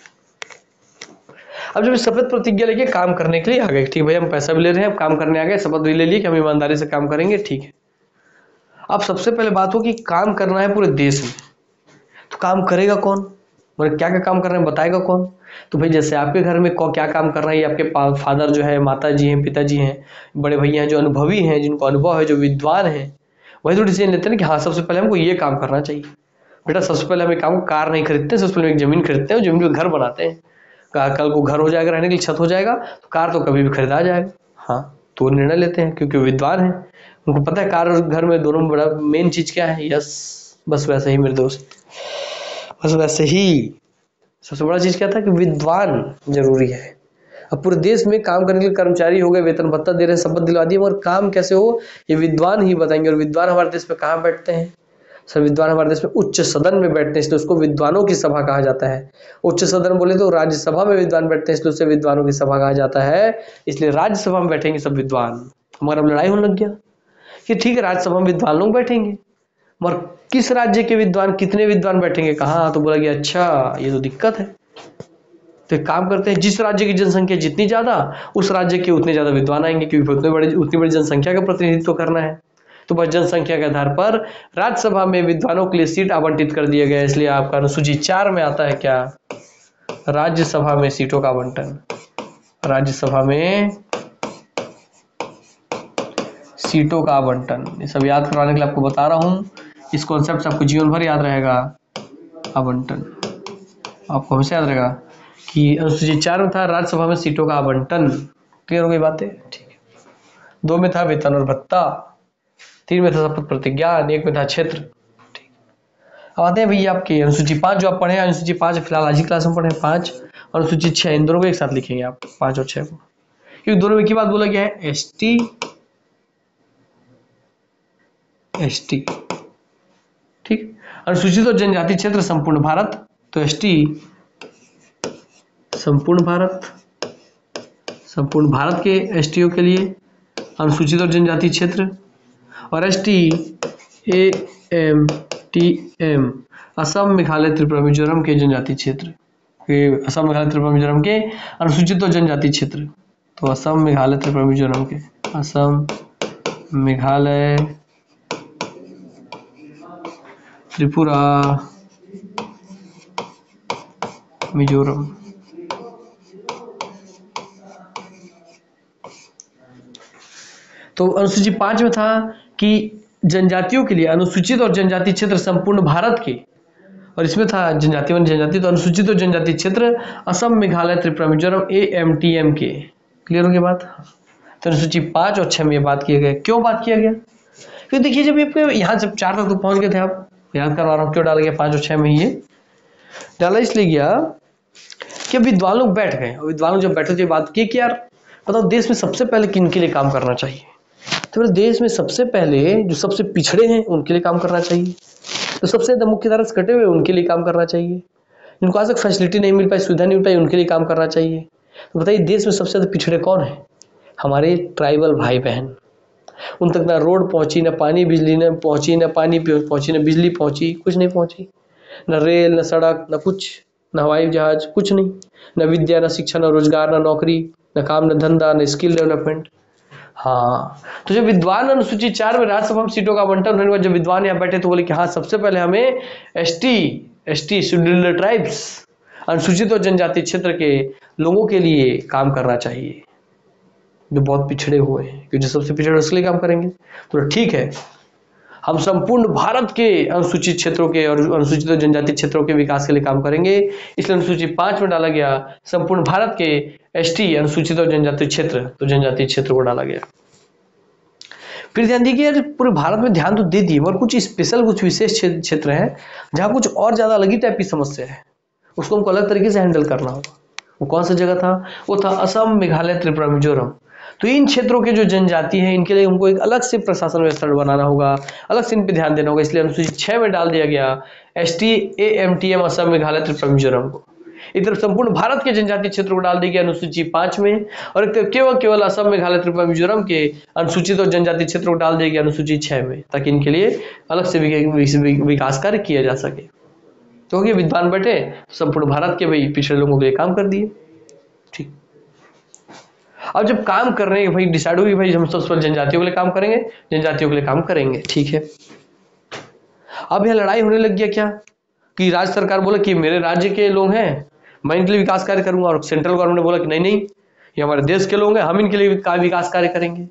अब जब शपथ प्रतिज्ञा लेके काम करने के लिए आ गए, ठीक भाई हम पैसा भी ले रहे हैं, अब काम करने आ गए, शपथ भी ले ली कि हम ईमानदारी से काम करेंगे, ठीक है। अब सबसे पहले बात हो कि काम करना है पूरे देश में, तो काम करेगा कौन, मतलब क्या क्या काम करना है बताएगा कौन। तो भाई जैसे आपके घर में क्या काम कर रहा है, आपके फादर जो है, माता जी हैं, पिताजी हैं, बड़े भैया हैं जो अनुभवी हैं, जिनको अनुभव है, जो विद्वान हैं, वही तो डिसीजन लेते हैं कि हाँ सबसे पहले हमको ये काम करना चाहिए। बेटा सबसे पहले हम एक काम, कार नहीं खरीदते, सबसे पहले एक जमीन खरीदते हैं, जमीन पे घर बनाते हैं, कल को घर हो जाएगा, रहने के लिए छत हो जाएगा, तो कार तो कभी भी खरीदा जाएगा। हाँ, तो वो निर्णय लेते हैं क्योंकि विद्वान है, उनको पता है कार और घर में दोनों में बड़ा मेन चीज क्या है। यस, बस वैसे ही मेरे दोस्त, बस वैसे ही सबसे बड़ा चीज क्या था कि विद्वान जरूरी है। अब पूरे देश में काम करने के लिए कर्मचारी हो गए, वेतन भत्ता दे रहे हैं, शपथ दिलवा दिए, मगर काम कैसे हो ये विद्वान ही बताएंगे। और विद्वान हमारे देश में कहाँ बैठते हैं सर? विद्वान हमारे देश में उच्च सदन में बैठते हैं, इसलिए उसको विद्वानों की सभा कहा जाता है। उच्च सदन बोले तो राज्यसभा में विद्वान बैठते हैं, इसलिए उसे विद्वानों की सभा कहा जाता है। इसलिए राज्यसभा में बैठेंगे सब विद्वान। हमारा अब लड़ाई होने लग गया कि ठीक है राज्यसभा में विद्वान लोग बैठेंगे, मगर किस राज्य के विद्वान, कितने विद्वान बैठेंगे, कहाँ? तो बोला कि अच्छा ये तो दिक्कत है, तो एक काम करते हैं, जिस राज्य की जनसंख्या जितनी ज्यादा उस राज्य के उतने ज्यादा विद्वान आएंगे, क्योंकि उतनी बड़ी जनसंख्या का प्रतिनिधित्व करना है। तो बस जनसंख्या के आधार पर राज्यसभा में विद्वानों के लिए सीट आवंटित कर दिया गया। इसलिए आपका अनुसूची 4 में आता है क्या? राज्यसभा में सीटों का आवंटन। राज्यसभा में सीटों का आवंटन, ये सब याद करवाने के लिए आपको बता रहा हूं। इस कॉन्सेप्ट से आपको जीवन भर याद रहेगा। आवंटन आपको हमेशा याद रहेगा कि अनुसूची 4 में था राज्यसभा में सीटों का आवंटन। क्लियर हो गई बातें? ठीक है। 2 में था वेतन और भत्ता, 3 में था शपथ प्रतिज्ञा, 1 में था क्षेत्र। ठीक, अब आते हैं भैया आपके अनुसूची 5 जो आप पढ़े हैं। अनुसूची 5 फिलहाल आज ही क्लास में पढ़े 5, अनुसूची 6 इन दोनों को एक साथ लिखेंगे आप, 5 और 6 को, क्योंकि दोनों में की बात बोला गया है एसटी एसटी। ठीक, अनुसूचित और जनजाति क्षेत्र संपूर्ण भारत, तो एसटी संपूर्ण भारत के एसटीओ के लिए अनुसूचित और जनजाति क्षेत्र, और एसटी एएमटीएम असम मेघालय त्रिपुरा मिजोरम के जनजाति क्षेत्र, असम मेघालय त्रिपुरा मिजोरम के अनुसूचित और जनजाति क्षेत्र। तो असम मेघालय त्रिपुरा मिजोरम के, असम मेघालय त्रिपुरा मिजोरम। तो अनुसूची 5 में था कि जनजातियों के लिए अनुसूचित और जनजाति क्षेत्र संपूर्ण भारत के, और इसमें था जनजाति वन जनजाति, तो अनुसूचित और जनजाति क्षेत्र असम मेघालय त्रिपुरा मिजोरम एएमटीएम के। क्लियर हो गया बात? तो अनुसूची 5 और 6 में ये बात किया गया। क्यों बात किया गया? क्योंकि देखिए जब यहाँ जब 4 तक तो पहुंच गए थे, आप याद करवा रहा हूँ क्यों डाला गया 5 और 6 में ये डाला, इसलिए गया कि विद्वान लोग बैठ गए। और विद्वान लोग जब बैठे थे बात की कि यार बताओ देश में सबसे पहले किन के लिए काम करना चाहिए। तो देश में सबसे पहले जो सबसे पिछड़े हैं उनके लिए काम करना चाहिए, तो सबसे ज्यादा मुख्य धारा से कटे हुए उनके लिए काम करना चाहिए, जिनको आज तक फैसिलिटी नहीं मिल पाई, सुविधा नहीं मिल पाई, उनके लिए काम करना चाहिए। तो बताइए देश में सबसे ज्यादा पिछड़े कौन है? हमारे ट्राइबल भाई बहन। उन तक ना रोड पहुंची, ना पानी बिजली न पहुंची, ना पानी पहुंची, ना बिजली पहुंची, कुछ नहीं पहुंची, न रेल, न सड़क, न कुछ, न हवाई जहाज, कुछ नहीं, न विद्या, न शिक्षा, न रोजगार, न नौकरी, न काम, न धंधा, न स्किल डेवलपमेंट। हाँ, तो जब विद्वान अनुसूची 4 में राज्यसभा में सीटों का आवंटन होने के बाद जब विद्वान यहाँ बैठे तो बोले कि हाँ सबसे पहले हमें एसटी शेड्यूल्ड ट्राइब्स अनुसूचित और जनजाति क्षेत्र के लोगों के लिए काम करना चाहिए, जो बहुत पिछड़े हुए हैं, क्योंकि जो सबसे पिछड़े उसके लिए काम करेंगे। तो ठीक है, हम संपूर्ण भारत के अनुसूचित क्षेत्रों के और अनुसूचित और जनजाति क्षेत्रों के विकास के लिए काम करेंगे। इसलिए अनुसूची 5 में डाला गया संपूर्ण भारत के एसटी अनुसूचित और जनजाति क्षेत्र, तो जनजाति क्षेत्र को डाला गया। फिर ध्यान दीजिए यार पूरे भारत में ध्यान तो दे दिए, मगर कुछ स्पेशल कुछ विशेष क्षेत्र हैं जहाँ कुछ और ज्यादा अलग ही टाइप की समस्या है, उसको हमको अलग तरीके से हैंडल करना होगा। वो कौन सा जगह था? वो था असम मेघालय त्रिपुरा मिजोरम। तो इन क्षेत्रों के जो जनजाति हैं इनके लिए हमको एक अलग से प्रशासन व्यवस्था बनाना होगा, अलग से इन पे ध्यान देना होगा। इसलिए अनुसूची 6 में डाल दिया गया ST AMTM असम मेघालय त्रिपुरा मिजोरम को। एक तरफ संपूर्ण भारत के जनजातीय क्षेत्रों को डाल दी गई अनुसूची 5 में, और एक तरफ केवल असम मेघालय त्रिपुरा मिजोरम के अनुसूचित और जनजातीय क्षेत्रों को डाल दी गई अनुसूची 6 में, ताकि इनके लिए अलग से विकास कार्य किया जा सके। तो ये विद्वान बैठे संपूर्ण भारत के भाई पिछड़े लोगों के लिए काम कर दिए। ठीक, अब जब काम कर रहे हैं भाई डिसाइड होगी भाई हम सबसे पहले जनजातियों के लिए काम करेंगे, जनजातियों के लिए काम करेंगे, ठीक है। अब यह लड़ाई होने लग गया क्या कि राज्य सरकार बोला कि मेरे राज्य के लोग हैं, मैं इनके लिए विकास कार्य करूंगा, और सेंट्रल गवर्नमेंट ने बोला कि नहीं नहीं ये हमारे देश के लोग हैं, हम इनके लिए विकास कार्य करेंगे।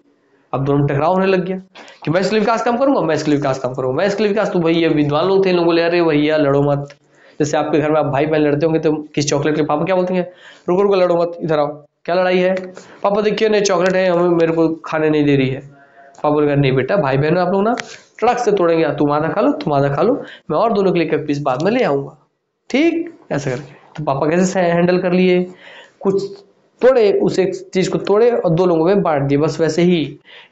अब दोनों टकराव होने लग गया कि मैं इसके लिए विकास काम करूंगा, मैं इसके लिए विकास काम करूंगा, मैं इसके लिए विकास। तो भाई ये विद्वान लोग थे, लोग बोले अरे भैया लड़ो मत। जैसे आपके घर में आप भाई बहन लड़ते होंगे तो किस चॉकलेट के पापा क्या बोलते हैं, रुको रुको लड़ो मत, इधर आओ, क्या लड़ाई है? पापा देखिए नहीं चॉकलेट है, हमें मेरे को खाने नहीं दे रही है। पापा बोलेगा नहीं बेटा भाई बहन आप लोग ना ट्रक से तोड़ेंगे, तुम आधा खा लो तुम आधा खा लो, मैं और दोनों के लिए एक पीस बाद में ले आऊंगा, ठीक ऐसा करके। तो पापा कैसे हैंडल कर लिए, कुछ तोड़े, उस एक चीज को तोड़े और दो लोगों में बांट दिए। बस वैसे ही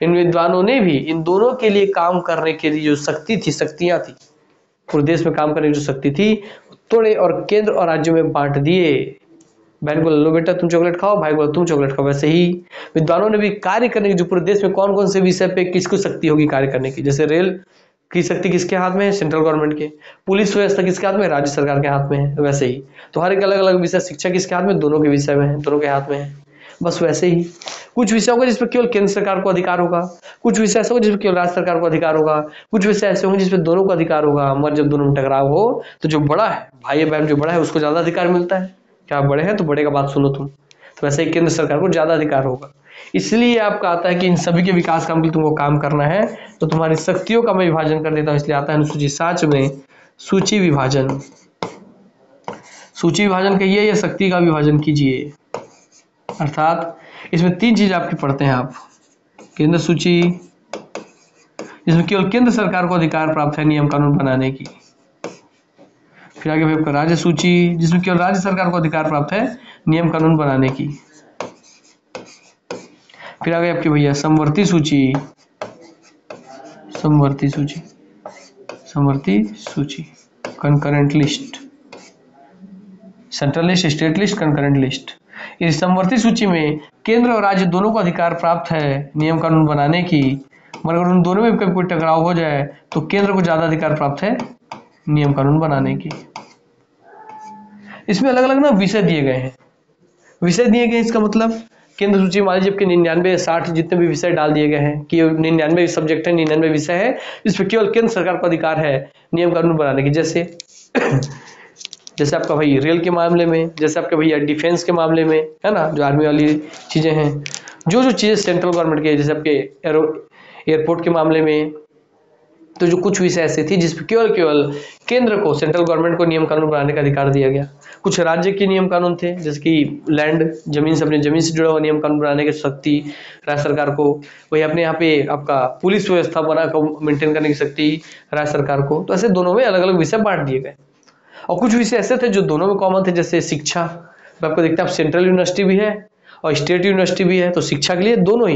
इन विद्वानों ने भी इन दोनों के लिए काम करने के लिए जो शक्ति थी, शक्तियां थी, पूरे देश में काम करने की जो शक्ति थी, तोड़े और केंद्र और राज्यों में बांट दिए। बहन को लो बेटा तुम चॉकलेट खाओ, भाई बोला तुम चॉकलेट खाओ। वैसे ही विद्वानों ने भी कार्य करने की, जो पूरे देश में कौन कौन से विषय पे किसको शक्ति होगी कार्य करने की, जैसे रेल की शक्ति किसके हाथ में है, सेंट्रल गवर्नमेंट के। पुलिस व्यवस्था किसके हाथ में, राज्य सरकार के हाथ में है। वैसे ही तो हर एक अलग अलग विषय, शिक्षा किसके हाथ में, दोनों के विषय में है, दोनों के हाथ में है। बस वैसे ही कुछ विषय होगा जिसपे केवल केंद्र सरकार को अधिकार होगा, कुछ विषय ऐसे होगा जिसपे केवल राज्य सरकार को अधिकार होगा, कुछ विषय ऐसे होंगे जिसपे दोनों को अधिकार होगा। मगर जब दोनों में टकराव हो तो जो बड़ा है, भाई बहन जो बड़ा है उसको ज्यादा अधिकार मिलता है। क्या बड़े हैं तो बड़े का बात सुनो तुम, तो वैसे ही केंद्र सरकार को ज्यादा अधिकार होगा। इसलिए आपका आता है कि इन सभी के विकास काम के लिए तुमको काम करना है, तो तुम्हारी शक्तियों का मैं विभाजन कर देता हूं। इसलिए आता है अनुसूची 7 में सूची विभाजन। सूची विभाजन कहिए या शक्ति का विभाजन कीजिए, अर्थात इसमें 3 चीज आपकी पढ़ते हैं आप। केंद्र सूची, जिसमें केवल केंद्र सरकार को अधिकार प्राप्त है नियम कानून बनाने की। फिर आगे आपका राज्य सूची, जिसमें केवल राज्य सरकार को अधिकार प्राप्त है नियम कानून बनाने की। फिर आगे आपकी भैया समवर्ती सूची, समवर्ती सूची, समवर्ती सूची, concurrent list, central list, state list, concurrent list. इस समवर्ती सूची में केंद्र और राज्य दोनों को अधिकार प्राप्त है नियम कानून बनाने की, मगर अगर उन दोनों में कभी कोई टकराव हो जाए तो केंद्र को ज्यादा अधिकार प्राप्त है नियम कानून बनाने की। इसमें अलग अलग ना विषय दिए गए हैं, विषय दिए गए इसका मतलब केंद्र सूची मान लीजिए 99 60 जितने भी विषय डाल दिए गए हैं कि 99 सब्जेक्ट है, 99 विषय है, इस पर केवल केंद्र सरकार को अधिकार है नियम कानून बनाने की। जैसे जैसे आपका भाई रेल के मामले में, जैसे आपके भैया डिफेंस के मामले में है ना, जो आर्मी वाली चीजें हैं, जो चीजें सेंट्रल गवर्नमेंट के, जैसे आपके एयरपोर्ट के मामले में, तो जो कुछ विषय ऐसे थी जिसपे केवल केंद्र को, सेंट्रल गवर्नमेंट को नियम कानून बनाने का अधिकार दिया गया। कुछ राज्य के नियम कानून थे, जैसे कि लैंड, जमीन से, अपनी जमीन से जुड़ा हुआ नियम कानून बनाने की शक्ति राज्य सरकार को। वही अपने यहाँ पे आपका पुलिस व्यवस्था बना मेंटेन करने की शक्ति राज्य सरकार को। तो ऐसे दोनों में अलग अलग विषय बांट दिए गए। और कुछ विषय ऐसे थे जो दोनों में कॉमन थे, जैसे शिक्षा, आपको देखते हैं आप सेंट्रल यूनिवर्सिटी भी है और स्टेट यूनिवर्सिटी भी है, तो शिक्षा के लिए दोनों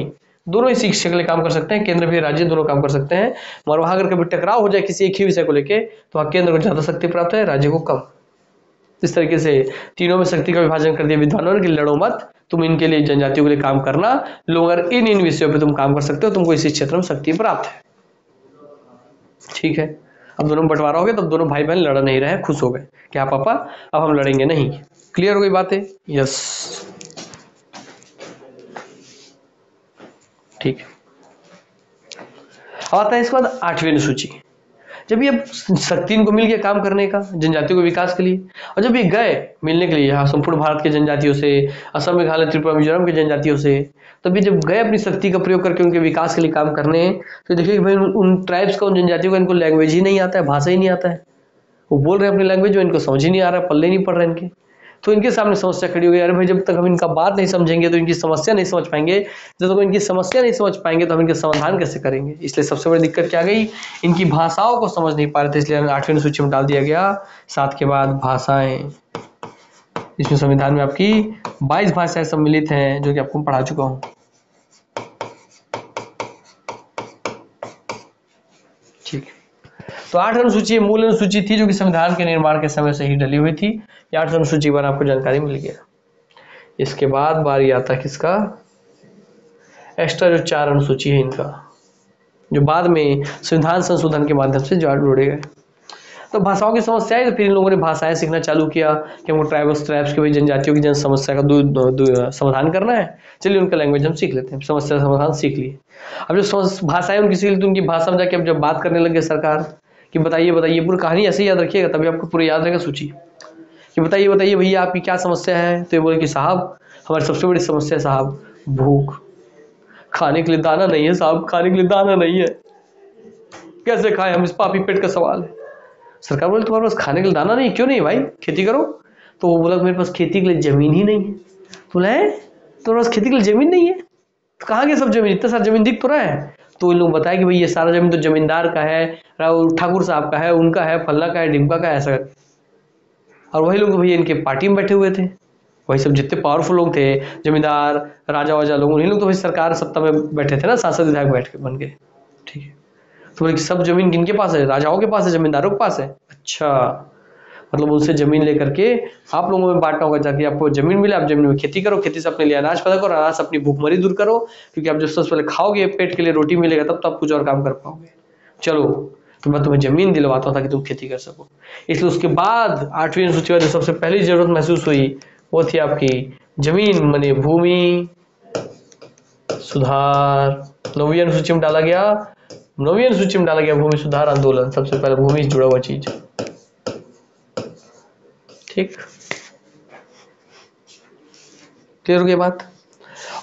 ही शिक्षा के लिए काम कर सकते हैं, केंद्र भी राज्य दोनों काम कर सकते हैं। मगर वहां अगर कभी टकराव हो जाए किसी एक ही विषय को लेके तो वहां केंद्र को ज्यादा शक्ति प्राप्त है, राज्य को कम। इस तरीके से तीनों में शक्ति का विभाजन कर दिया विद्वानों ने कि लड़ो मत, तुम इनके लिए, जनजातियों के लिए काम करना, लोग अगर इन विषयों पर तुम काम कर सकते हो, तुमको इसी क्षेत्र में शक्ति प्राप्त है। ठीक है, अब दोनों बंटवारा हो गया, तब दोनों भाई बहन लड़ नहीं रहे, खुश हो गए कि हाँ पापा अब हम लड़ेंगे नहीं। क्लियर हो गई बातें? यस, ठीक है। अब आता है इसके बाद 8वीं अनुसूची। जब ये शक्ति इनको मिल गया काम करने का जनजातियों के विकास के लिए, और जब ये गए मिलने के लिए यहाँ संपूर्ण भारत के जनजातियों से, असम मेघालय त्रिपुरा मिजोरम के जनजातियों से, तब ये जब गए अपनी शक्ति का प्रयोग करके उनके विकास के लिए काम करने, तो देखिए भाई उन ट्राइब्स का, उन जनजातियों का इनको लैंग्वेज ही नहीं आता है, भाषा ही नहीं आता है, वो बोल रहे हैं अपनी लैंग्वेज में, इनको समझ ही नहीं आ रहा है, पल्ले नहीं पड़ रहे इनके। तो इनके सामने समस्या खड़ी हो गई, अरे भाई जब तक हम इनका बात नहीं समझेंगे तो इनकी समस्या नहीं समझ पाएंगे, जब तक इनकी समस्या नहीं समझ पाएंगे तो हम इनके समाधान कैसे करेंगे। इसलिए सबसे बड़ी दिक्कत क्या गई, इनकी भाषाओं को समझ नहीं पा रहे थे, इसलिए 8वीं अनुसूची में डाल दिया गया 7 के बाद भाषाएं। इसमें संविधान में आपकी 22 भाषाएं सम्मिलित हैं, जो कि आपको पढ़ा चुका हूँ। ठीक है, तो 8 अनुसूची मूल अनुसूची थी जो कि संविधान के निर्माण के समय से ही डली हुई थी। ये 8 अनुसूची पर आपको जानकारी मिल गया। इसके बाद बारी आता है किसका, एक्स्ट्रा जो 4 अनुसूची है इनका, जो बाद में संविधान संशोधन के माध्यम से जोड़े गए। तो भाषाओं की समस्या है, तो फिर इन लोगों ने भाषाएं सीखना चालू किया कि हमको ट्राइब्स की जनजातियों की जन समस्या का समाधान करना है। चलिए उनका लैंग्वेज हम सीख लेते हैं, समस्या का समाधान सीख लिए। अब जो भाषाएं उनकी सीख ली तो उनकी भाषा में जाके अब जब बात करने लगे सरकार कि बताइए पूरी कहानी ऐसे ही याद रखिएगा, तभी आपको पूरी याद रहेगा सूची कि बताइए भैया आपकी क्या समस्या है। तो ये बोले कि साहब हमारी सबसे बड़ी समस्या है साहब भूख, खाने के लिए दाना नहीं है साहब, खाने के लिए दाना नहीं है, कैसे खाएं हम, इस पापी पेट का सवाल है। सरकार बोले तुम्हारे पास खाने के लिए दाना नहीं है, क्यों नहीं भाई, खेती करो। तो वो बोला मेरे पास खेती के लिए जमीन ही नहीं है। तो बोला है तुम्हारे पास खेती के लिए जमीन नहीं है, तो कहाँ गया सब जमीन, इतना सारा जमीन दिख तो रहा है। तो इन लोग बताया कि भाई ये सारा जमीन तो जमींदार का है, ठाकुर साहब का है, उनका है, फल्ला का है, डिम्का का है, ऐसा। और वही लोग भैया इनके पार्टी में बैठे हुए थे, वही सब जितने पावरफुल लोग थे, जमींदार राजा वाजा लोग, उन्हीं लोग तो भाई सरकार सत्ता में बैठे थे ना, सांसद विधायक बैठ के बन गए। ठीक है, तो बोले सब जमीन किनके पास है, राजाओं के पास है, जमींदारों के पास है। अच्छा, मतलब उनसे जमीन लेकर के आप लोगों में बांटना होगा, जाके आपको जमीन मिले, आप जमीन में खेती करो, खेती से अपने लिए अनाज पैदा करो, अनाज से अपनी भूखमरी दूर करो, क्योंकि आप जब सबसे पहले खाओगे पेट के लिए रोटी मिलेगा तब तो आप कुछ और काम कर पाओगे। चलो तो मैं तुम्हें जमीन दिलवाता हूं ताकि तुम खेती कर सको। इसलिए उसके बाद 8वीं अनुसूची में जो सबसे पहली जरूरत महसूस हुई वो थी आपकी जमीन माने भूमि सुधार। 9वीं अनुसूची में डाला गया, 9वीं अनुसूची में डाला गया भूमि सुधार आंदोलन। सबसे पहले भूमि से जुड़ा हुआ चीज, ठीक, क्लियर हो गई बात।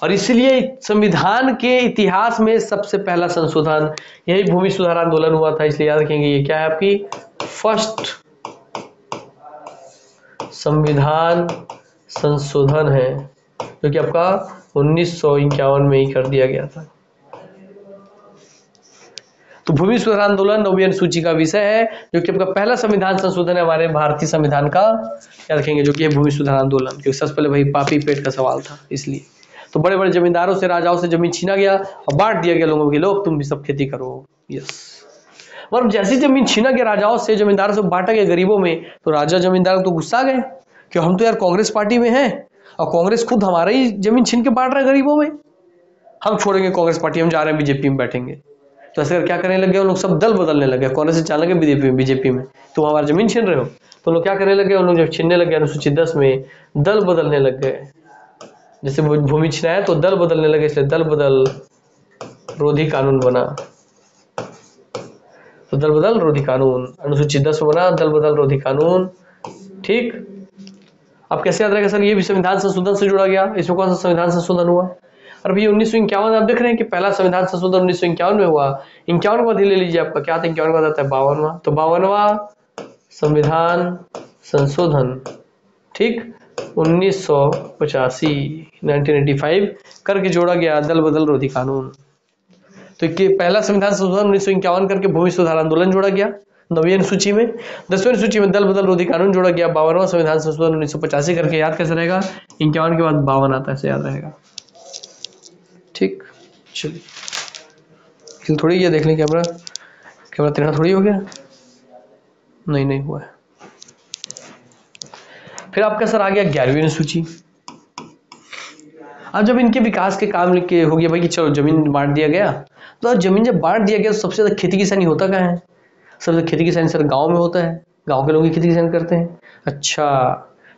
और इसीलिए संविधान के इतिहास में सबसे पहला संशोधन यही भूमि सुधार आंदोलन हुआ था। इसलिए याद रखेंगे ये क्या है आपकी फर्स्ट संविधान संशोधन है, जो कि आपका 1951 में ही कर दिया गया था। तो भूमि सुधार आंदोलन 9वीं अनुसूची का विषय है, जो कि आपका पहला संविधान संशोधन है हमारे भारतीय संविधान का। याद रखेंगे जो कि भूमि सुधार आंदोलन, क्योंकि सबसे पहले वही पापी पेट का सवाल था। इसलिए तो बड़े बड़े जमींदारों से राजाओं से जमीन छीना गया और बांट दिया गया लोगों के, लोग तुम भी सब खेती करो। यस, मतलब जैसी जमीन छीना गया राजाओं से, जमींदारों से बांटा गया गरीबों में, तो राजा जमींदार तो गुस्सा गए कि हम तो यार कांग्रेस पार्टी में हैं और कांग्रेस खुद हमारा ही जमीन छीन के बांट रहा है गरीबों में, हम छोड़ेंगे कांग्रेस पार्टी, हम जा रहे हैं बीजेपी में बैठेंगे। तो ऐसे क्या करने लगे, उन लोग सब दल बदलने लगे, कांग्रेस से चलने लगे बीजेपी में, तो हमारा जमीन छीन रहे हो। तो लोग क्या करने लगे, उन लोग जब छीनने लगे अनुसूची 10 में दल बदलने लग गए। जैसे भूमि छिनाया तो दल बदलने लगे, इसलिए दल बदल रोधी कानून बना। तो दल बदल रोधी कानून अनुसूची 10 में बना, दल बदल रोधी कानून। ठीक, अब कैसे याद रहेगा सर, ये भी संविधान संशोधन से जुड़ा गया। इसमें कौन सा संविधान संशोधन हुआ, और अभी 1951 आप देख रहे हैं कि पहला संविधान संशोधन 1951 में हुआ। 51 को ले लीजिए, आपका क्या था, 51 का आता है 52वां, तो 52वां संविधान संशोधन, ठीक, 1985 करके जोड़ा गया दल बदल रोधी कानून। तो पहला संविधान संशोधन 1951 करके भूमि सुधार आंदोलन जोड़ा गया 9वीं अनुसूची में। 10वीं अनुसूची में दल बदल रोधी कानून जोड़ा गया। 52वां संविधान संशोधन 1985 करके, याद कैसे रहेगा, 51 के बाद 52 आता है, ऐसे याद रहेगा। ठीक, चलिए थोड़ी ये देख लें, कैमरा तेरा थोड़ी हो गया, नहीं हुआ है। फिर आपका सर आ गया 11वीं अनुसूची। अब जब इनके विकास के काम लिखे हो गया भाई कि चलो जमीन बांट दिया गया, तो जमीन जब बांट दिया गया तो सबसे ज्यादा खेती किसानी होता कहाँ है, सबसे ज्यादा खेती किसानी सर गांव में होता है, गांव के लोग ही खेती किसानी करते हैं। अच्छा,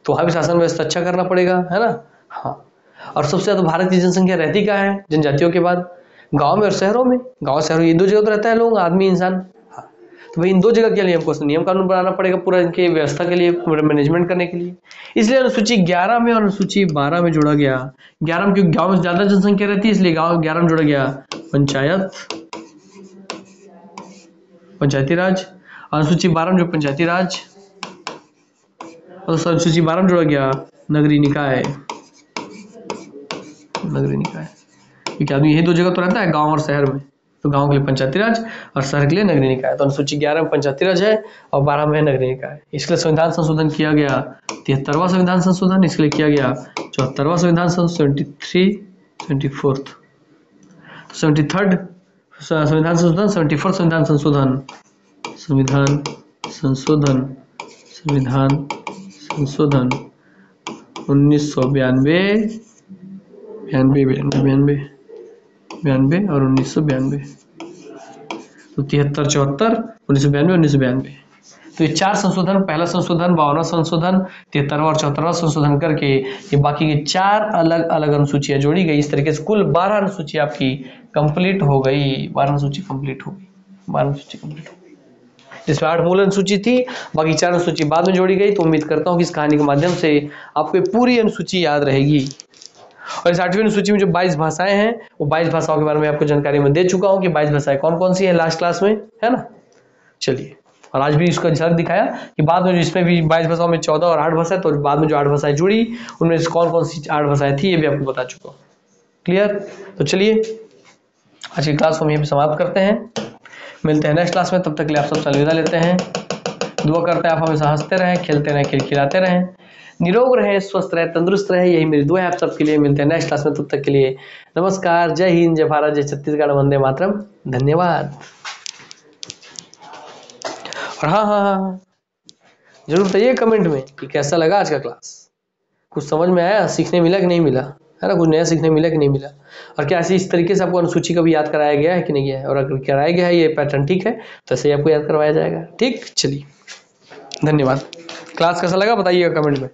तो वहां भी शासन व्यवस्था अच्छा करना पड़ेगा, है ना। हाँ, और सबसे ज्यादा भारत की जनसंख्या रहती कहाँ है जनजातियों के बाद, गाँव में और शहरों में। गाँव शहरों ये 2 जगह तो रहता है लोग, आदमी इंसान। तो भाई इन 2 जगह के लिए हमको नियम कानून बनाना पड़ेगा पूरा इनकी व्यवस्था के लिए, पूरा मैनेजमेंट करने के लिए। इसलिए अनुसूची 11 में और अनुसूची 12 में जोड़ा गया। 11 में क्योंकि गांव में ज्यादा जनसंख्या रहती है, इसलिए गांव 11 में जोड़ा गया पंचायती राज। अनुसूची 12 में जो पंचायती राज, और अनुसूची 12 में जोड़ा गया नगरीय निकाय। क्योंकि आदमी यही 2 जगह तो रहता है, गांव और शहर में, तो गांव के लिए पंचायती राज और शहर के लिए नगरीय निकाय। तो अनुसूची 11 में पंचायती राज है और 12 में नगरीय निकाय। इसके लिए संविधान संशोधन किया गया 73वां संविधान संशोधन, इसके लिए किया गया 74वां संविधान संशोधन, 73, 74th, 73rd संविधान संशोधन 74 संविधान संशोधन संविधान संशोधन संविधान संशोधन 1992 92 और 1992। तो 73 74 1992 1992। तो ये 4 संशोधन, पहला संशोधन 52वां संशोधन 73वां और 74वां संशोधन करके ये बाकी के 4 अलग अलग अनुसूचियां जोड़ी गई। इस तरीके से कुल 12 अनुसूची आपकी कंप्लीट हो गई। 12 अनुसूची कंप्लीट हो गई, जिसमें 8 मूल अनुसूची थी, बाकी 4 अनुसूची बाद में जोड़ी गई। तो उम्मीद करता हूँ कि इस कहानी के माध्यम से आपको पूरी अनुसूची याद रहेगी। और इस 8वीं अनुसूची में जो 22 भाषाएं हैं, वो 22 भाषाओं के बारे में आपको जानकारी में दे चुका हूं कि 22 भाषाएं कौन कौन सी है लास्ट क्लास में, है ना। चलिए, और आज भी इसका झलक दिखाया कि बाद में जिसमें भी 22 भाषाओं में 14 और 8 भाषाएं, तो बाद में जो 8 भाषाएं जुड़ी उनमें से कौन कौन सी 8 भाषाएं थी ये भी आपको बता चुका हूँ। क्लियर? तो चलिए आज की क्लास को हम यहीं पे समाप्त करते हैं। मिलते हैं नेक्स्ट क्लास में, तब तक के लिए आप सब अलविदा लेते हैं। दुआ करते हैं आप हमेशा हंसते रहें, खेलते रहें, खिलखिलाते रहें, निरोग रहे, स्वस्थ रहे, तंदुरुस्त रहे। यही मेरी दुआ है आप सबके लिए। मिलते हैं नेक्स्ट क्लास में, तब तक के लिए नमस्कार, जय हिंद, जय भारत, जय छत्तीसगढ़, वंदे मातरम, धन्यवाद। और हाँ, जरूर बताइए कमेंट में कि कैसा लगा आज का क्लास। कुछ समझ में आया, सीखने मिला कि नहीं मिला, है ना, कुछ नया सीखने मिला कि नहीं मिला, और क्या ऐसे इस तरीके से आपको अनुसूची का भी याद कराया गया है कि नहीं गया है, और अगर कराया गया है ये पैटर्न ठीक है तो ऐसे ही आपको याद करवाया जाएगा। ठीक, चलिए धन्यवाद। क्लास कैसा लगा बताइएगा कमेंट में।